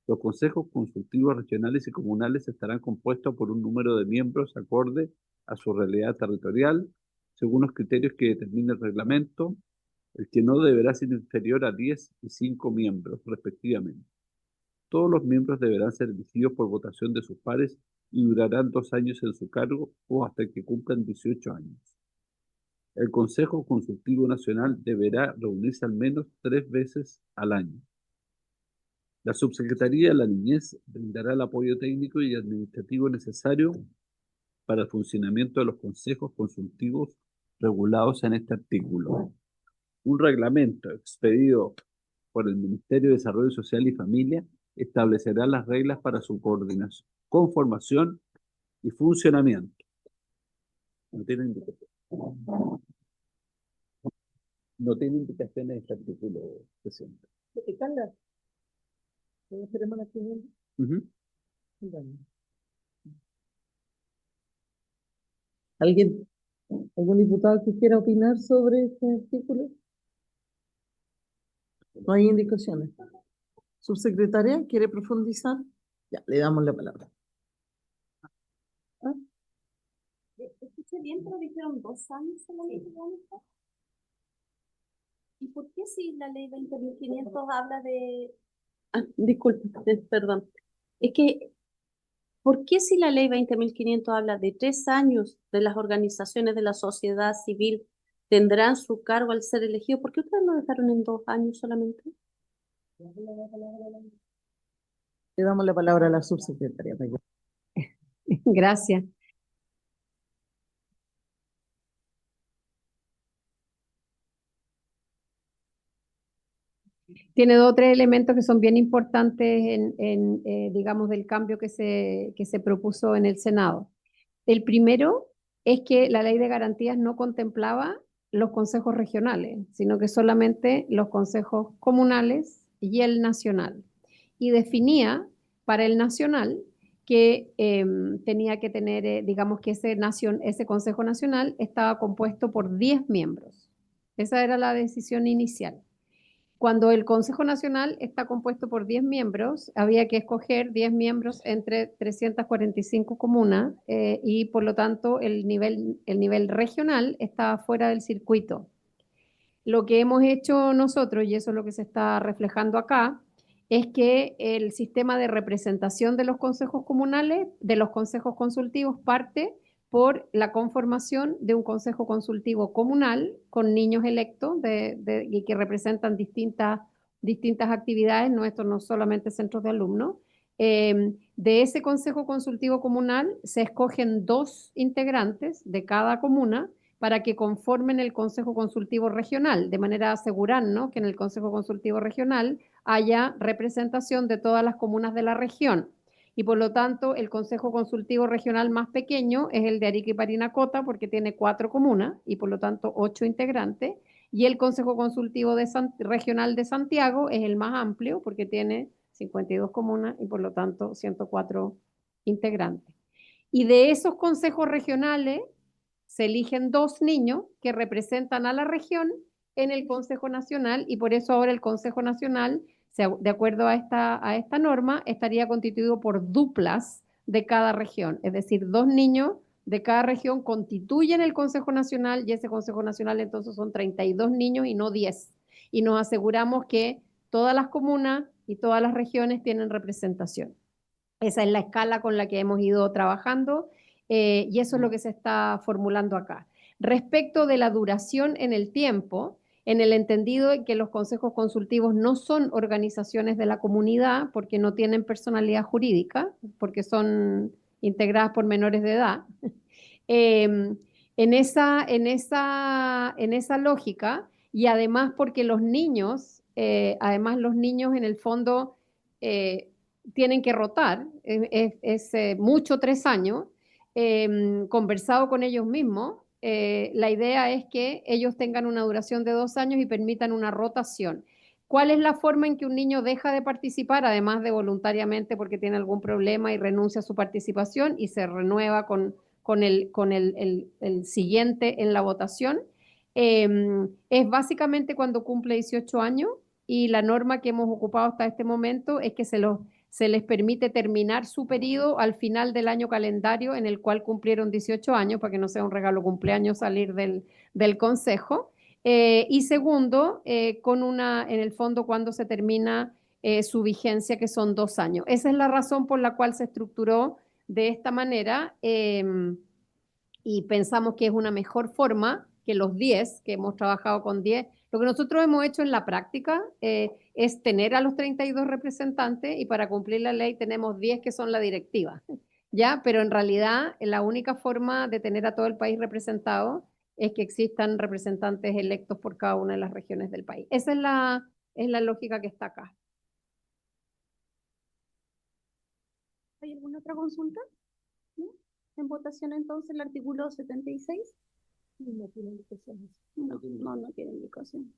Los consejos consultivos regionales y comunales estarán compuestos por un número de miembros acorde a su realidad territorial, según los criterios que determine el reglamento, el que no deberá ser inferior a 10 y 5 miembros, respectivamente. Todos los miembros deberán ser elegidos por votación de sus pares y durarán 2 años en su cargo o hasta que cumplan 18 años. El Consejo Consultivo Nacional deberá reunirse al menos 3 veces al año. La Subsecretaría de la Niñez brindará el apoyo técnico y administrativo necesario para el funcionamiento de los consejos consultivos regulados en este artículo. Un reglamento expedido por el Ministerio de Desarrollo Social y Familia establecerá las reglas para su coordinación, conformación y funcionamiento. No tiene indicación. No tiene indicaciones este artículo, presidente. Carla, ¿tenemos la primera? ¿Alguien, algún diputado que quiera opinar sobre este artículo? No hay indicaciones. ¿Subsecretaria quiere profundizar? Ya, le damos la palabra. Escuché bien, pero dijeron 2 años solamente. ¿Y por qué si la ley 20.500 habla de... disculpe, perdón. Es que, ¿por qué si la ley 20.500 habla de 3 años de las organizaciones de la sociedad civil tendrán su cargo al ser elegidos? ¿Por qué ustedes lo dejaron en 2 años solamente? Le damos la palabra a la subsecretaria. Gracias. Tiene 2 o 3 elementos que son bien importantes digamos, del cambio que se propuso en el Senado. El primero es que la ley de garantías no contemplaba los consejos regionales, sino que solamente los consejos comunales y el nacional. Y definía para el nacional que tenía que tener, digamos que ese Consejo Nacional estaba compuesto por 10 miembros. Esa era la decisión inicial. Cuando el Consejo Nacional está compuesto por 10 miembros, había que escoger 10 miembros entre 345 comunas y por lo tanto el nivel regional estaba fuera del circuito. Lo que hemos hecho nosotros, y eso es lo que se está reflejando acá, es que el sistema de representación de los consejos comunales, de los consejos consultivos, parte por la conformación de un consejo consultivo comunal con niños electos y que representan distintas actividades, esto no solamente centros de alumnos. De ese consejo consultivo comunal se escogen 2 integrantes de cada comuna para que conformen el Consejo Consultivo Regional, de manera a asegurarnos que en el Consejo Consultivo Regional haya representación de todas las comunas de la región. Y por lo tanto, el Consejo Consultivo Regional más pequeño es el de Arica y Parinacota, porque tiene 4 comunas y por lo tanto 8 integrantes. Y el Consejo Consultivo Regional de Santiago es el más amplio, porque tiene 52 comunas y por lo tanto 104 integrantes. Y de esos consejos regionales se eligen 2 niños que representan a la región en el Consejo Nacional y por eso ahora el Consejo Nacional, de acuerdo a esta norma, estaría constituido por duplas de cada región, es decir, 2 niños de cada región constituyen el Consejo Nacional y ese Consejo Nacional entonces son 32 niños y no 10. y nos aseguramos que todas las comunas y todas las regiones tienen representación. Esa es la escala con la que hemos ido trabajando y eso es lo que se está formulando acá. Respecto de la duración en el tiempo, en el entendido de que los consejos consultivos no son organizaciones de la comunidad porque no tienen personalidad jurídica, porque son integradas por menores de edad. En esa lógica, y además porque los niños en el fondo tienen que rotar, es mucho 3 años, conversado con ellos mismos, la idea es que ellos tengan una duración de 2 años y permitan una rotación. ¿Cuál es la forma en que un niño deja de participar, además de voluntariamente porque tiene algún problema y renuncia a su participación y se renueva con el siguiente en la votación? Es básicamente cuando cumple 18 años y la norma que hemos ocupado hasta este momento es que se les permite terminar su periodo al final del año calendario en el cual cumplieron 18 años, para que no sea un regalo cumpleaños salir del consejo. Y segundo, en el fondo cuando se termina su vigencia, que son 2 años. Esa es la razón por la cual se estructuró de esta manera y pensamos que es una mejor forma que los 10, que hemos trabajado con 10. Lo que nosotros hemos hecho en la práctica es tener a los 32 representantes y para cumplir la ley tenemos 10 que son la directiva, ¿ya? Pero en realidad la única forma de tener a todo el país representado es que existan representantes electos por cada una de las regiones del país. Esa es la lógica que está acá. ¿Hay alguna otra consulta? ¿No? En votación entonces el artículo 76. No tiene indicaciones. No tiene indicación.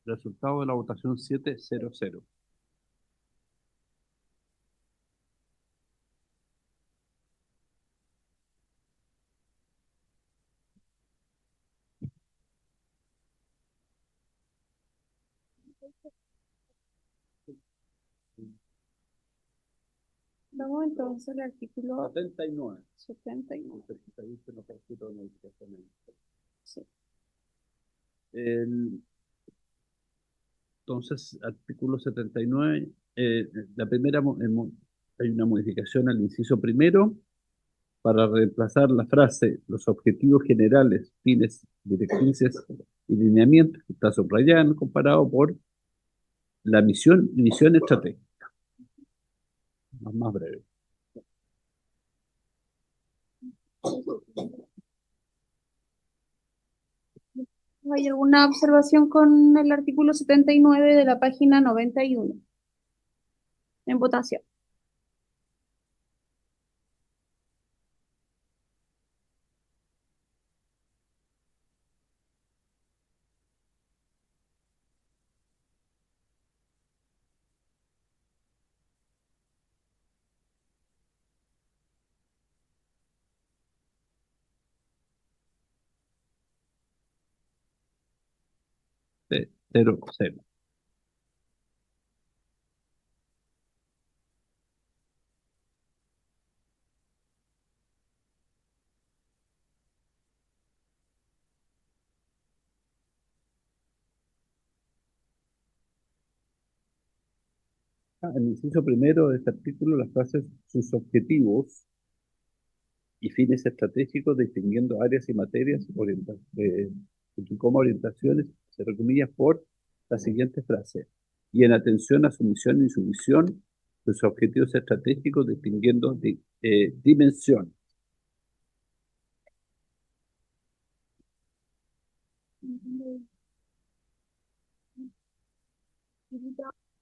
Resultado de la votación 700. Vamos entonces al artículo 79. 79. Sí. Entonces, artículo 79, la primera, hay una modificación al inciso primero para reemplazar la frase los objetivos generales, fines, directrices y lineamientos, que está subrayado, comparado por la misión y visión estratégica. Más breve. ¿Hay alguna observación con el artículo 79 de la página 91? En votación. De 00. En el inciso primero de este artículo, las frases sus objetivos y fines estratégicos, distinguiendo áreas y materias como orientaciones, se recomilla por la siguiente frase: y en atención a su misión y su visión, sus objetivos estratégicos, distinguiendo dimensión.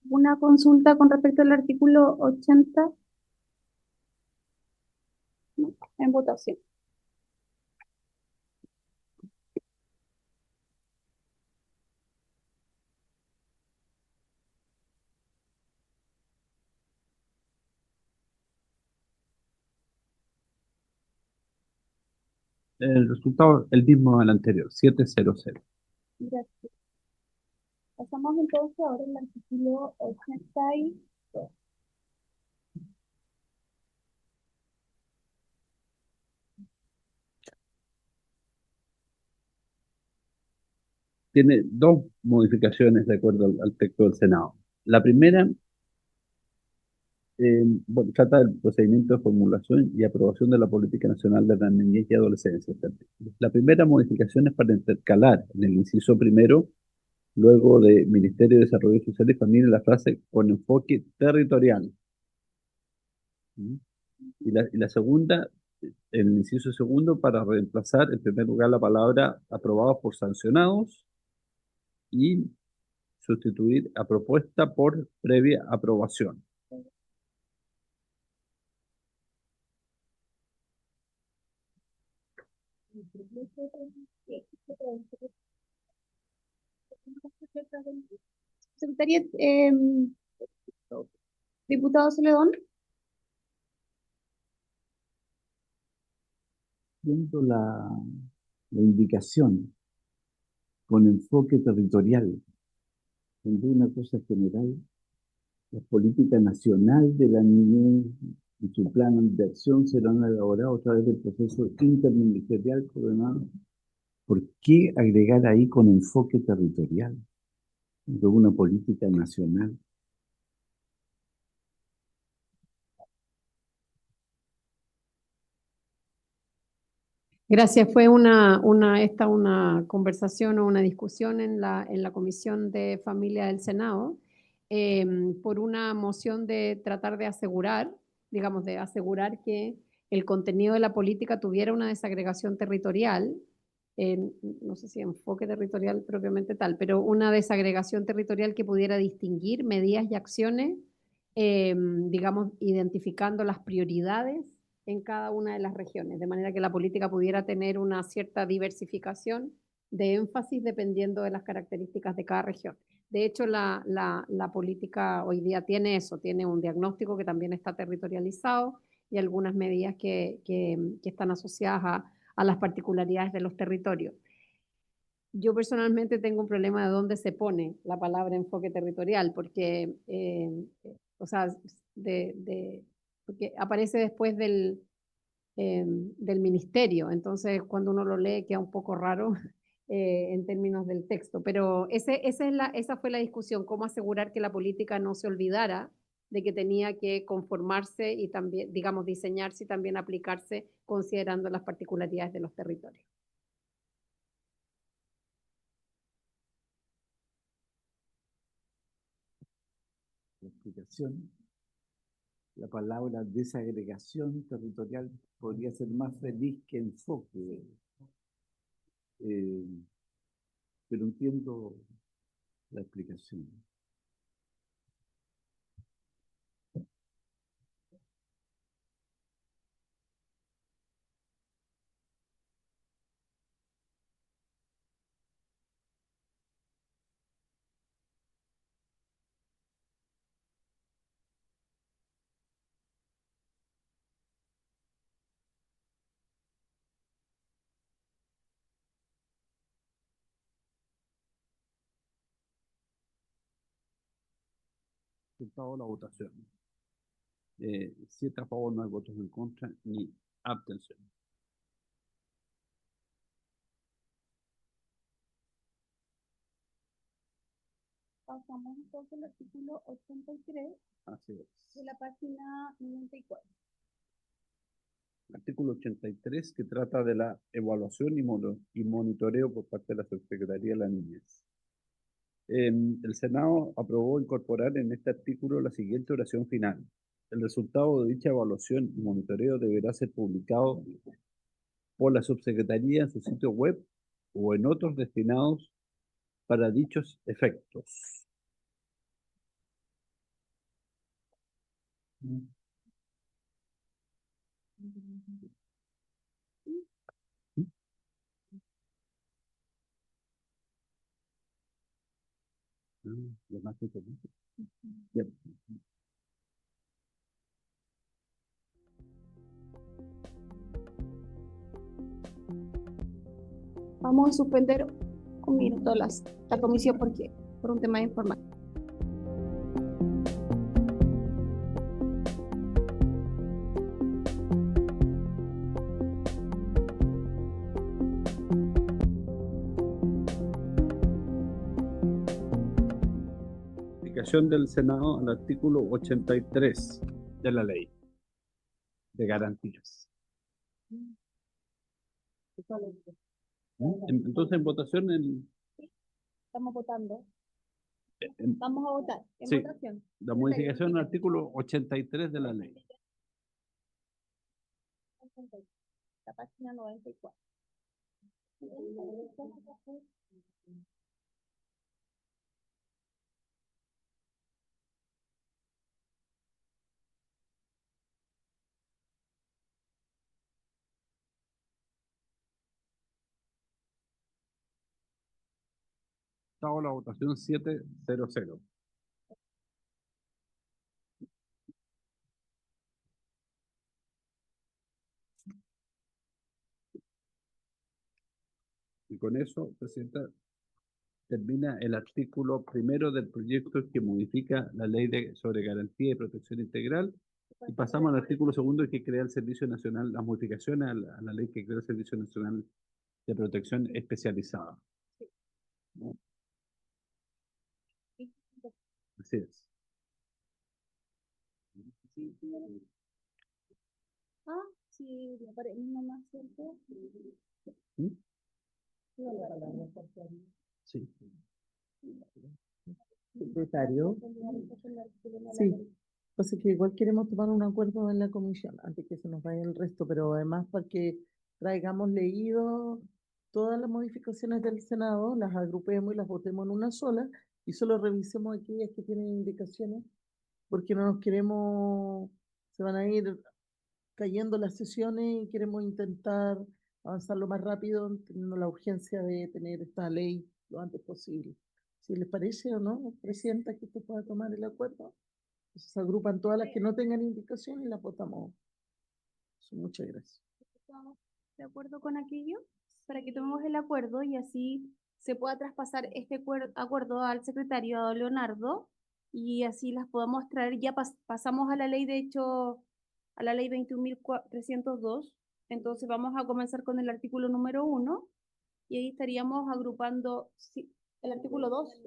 ¿Una consulta con respecto al artículo 80? No, en votación. El resultado el mismo del anterior, 700. Gracias. Pasamos entonces ahora al artículo 82. Tiene dos modificaciones de acuerdo al texto del Senado. La primera, bueno, trata del procedimiento de formulación y aprobación de la Política Nacional de la Niñez y Adolescencia. La primera modificación es para intercalar en el inciso primero, luego de Ministerio de Desarrollo Social y Familia, la frase con enfoque territorial. ¿Mm? Y la segunda, en el inciso segundo, para reemplazar en primer lugar la palabra aprobados por sancionados y sustituir a propuesta por previa aprobación. Secretaria, diputado Celedón. Viendo la indicación con enfoque territorial, donde una cosa general, la política nacional de la niñez y su plan de acción serán elaborados a través del proceso interministerial coordinado. ¿Por qué agregar ahí con enfoque territorial de una política nacional? Gracias. Fue una conversación o una discusión en la Comisión de Familia del Senado por una moción de tratar de asegurar, digamos, de asegurar que el contenido de la política tuviera una desagregación territorial, no sé si enfoque territorial propiamente tal, pero una desagregación territorial que pudiera distinguir medidas y acciones, digamos, identificando las prioridades en cada una de las regiones, de manera que la política pudiera tener una cierta diversificación de énfasis dependiendo de las características de cada región. De hecho, la política hoy día tiene eso, tiene un diagnóstico que también está territorializado y algunas medidas que están asociadas a las particularidades de los territorios. Yo personalmente tengo un problema de dónde se pone la palabra enfoque territorial, porque, o sea, porque aparece después del ministerio, entonces cuando uno lo lee queda un poco raro en términos del texto, pero esa fue la discusión, cómo asegurar que la política no se olvidara de que tenía que conformarse y también, digamos, diseñarse y también aplicarse considerando las particularidades de los territorios. La explicación, la palabra desagregación territorial podría ser más feliz que enfoque, pero entiendo la explicación. Resultado de la votación. 7 a favor, no hay votos en contra ni abstención. Pasamos entonces al artículo 83 Así es. de la página 94. Artículo 83, que trata de la evaluación y monitoreo por parte de la Subsecretaría de la Niñez. El Senado aprobó incorporar en este artículo la siguiente oración final. El resultado de dicha evaluación y monitoreo deberá ser publicado por la Subsecretaría en su sitio web o en otros destinados para dichos efectos. ¿Los más importantes? Bien. Vamos a suspender un minuto la comisión porque por un tema informal. Aplicación del Senado al artículo 83 de la ley de garantías. Entonces, en votación, Estamos votando. en Vamos a votar en Sí. votación. la modificación al artículo 83 de la ley. La página 94. Estaba la votación 700. Y con eso, Presidenta, termina el artículo primero del proyecto que modifica la ley sobre garantía y protección integral. Y pasamos al artículo segundo que crea el Servicio Nacional, las modificaciones a la ley que crea el Servicio Nacional de Protección Especializada. ¿No? Así es. Ah, sí, me parece más cierto. ¿Mm? Sí. Secretario. Sí, pasa que igual queremos tomar un acuerdo en la comisión antes que se nos vaya el resto, pero además para que traigamos leído todas las modificaciones del Senado, las agrupemos y las votemos en una sola y solo revisemos aquellas que tienen indicaciones, porque no nos queremos, se van a ir cayendo las sesiones y queremos intentar avanzar lo más rápido, teniendo la urgencia de tener esta ley lo antes posible. Si les parece o no, Presidenta, que usted pueda tomar el acuerdo. Entonces, se agrupan todas las que no tengan indicación y las votamos. Muchas gracias. ¿Estamos de acuerdo con aquello? Para que tomemos el acuerdo y así se pueda traspasar este acuerdo al secretario, a don Leonardo, y así las podamos traer. Ya pasamos a la ley, de hecho, a la ley 21.302. Entonces vamos a comenzar con el artículo número 1 y ahí estaríamos agrupando, sí, el artículo 2.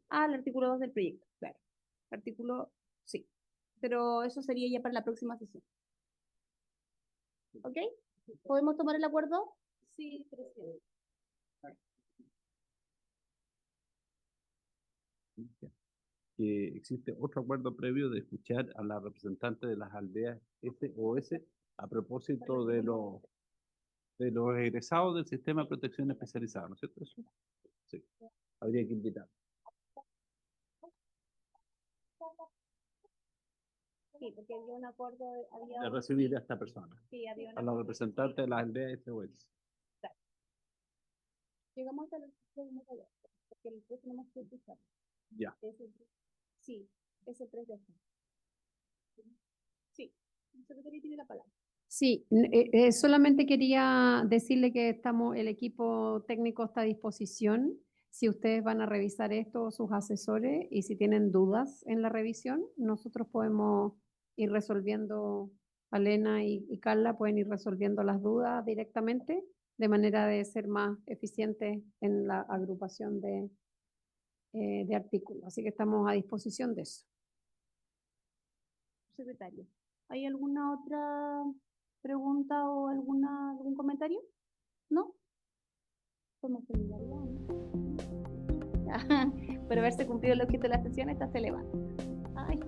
Ah, el artículo 2 del proyecto, claro. Artículo, sí. Pero eso sería ya para la próxima sesión. ¿Ok? ¿Podemos tomar el acuerdo? Sí, presidente. Que existe otro acuerdo previo de escuchar a la representante de las aldeas SOS a propósito de los egresados del sistema de protección especializada, ¿no es cierto? Eso? Sí, habría que invitar. Sí, porque había un acuerdo, De recibir a esta persona, sí, había a los representantes de las aldeas SOS. Llegamos a los porque después tenemos que escuchar. Ya. Sí, es el 3 de junio. Sí, el secretario tiene la palabra. Sí, solamente quería decirle que el equipo técnico está a disposición. Si ustedes van a revisar esto, sus asesores, y si tienen dudas en la revisión, nosotros podemos ir resolviendo, Alena y Carla pueden ir resolviendo las dudas directamente, de manera de ser más eficientes en la agrupación de artículos. Así que estamos a disposición de eso. Secretario, ¿hay alguna otra pregunta o algún comentario? ¿No? Podemos terminar ya, ¿no? Por haberse cumplido el objeto de la sesión, esta se levanta. Ay.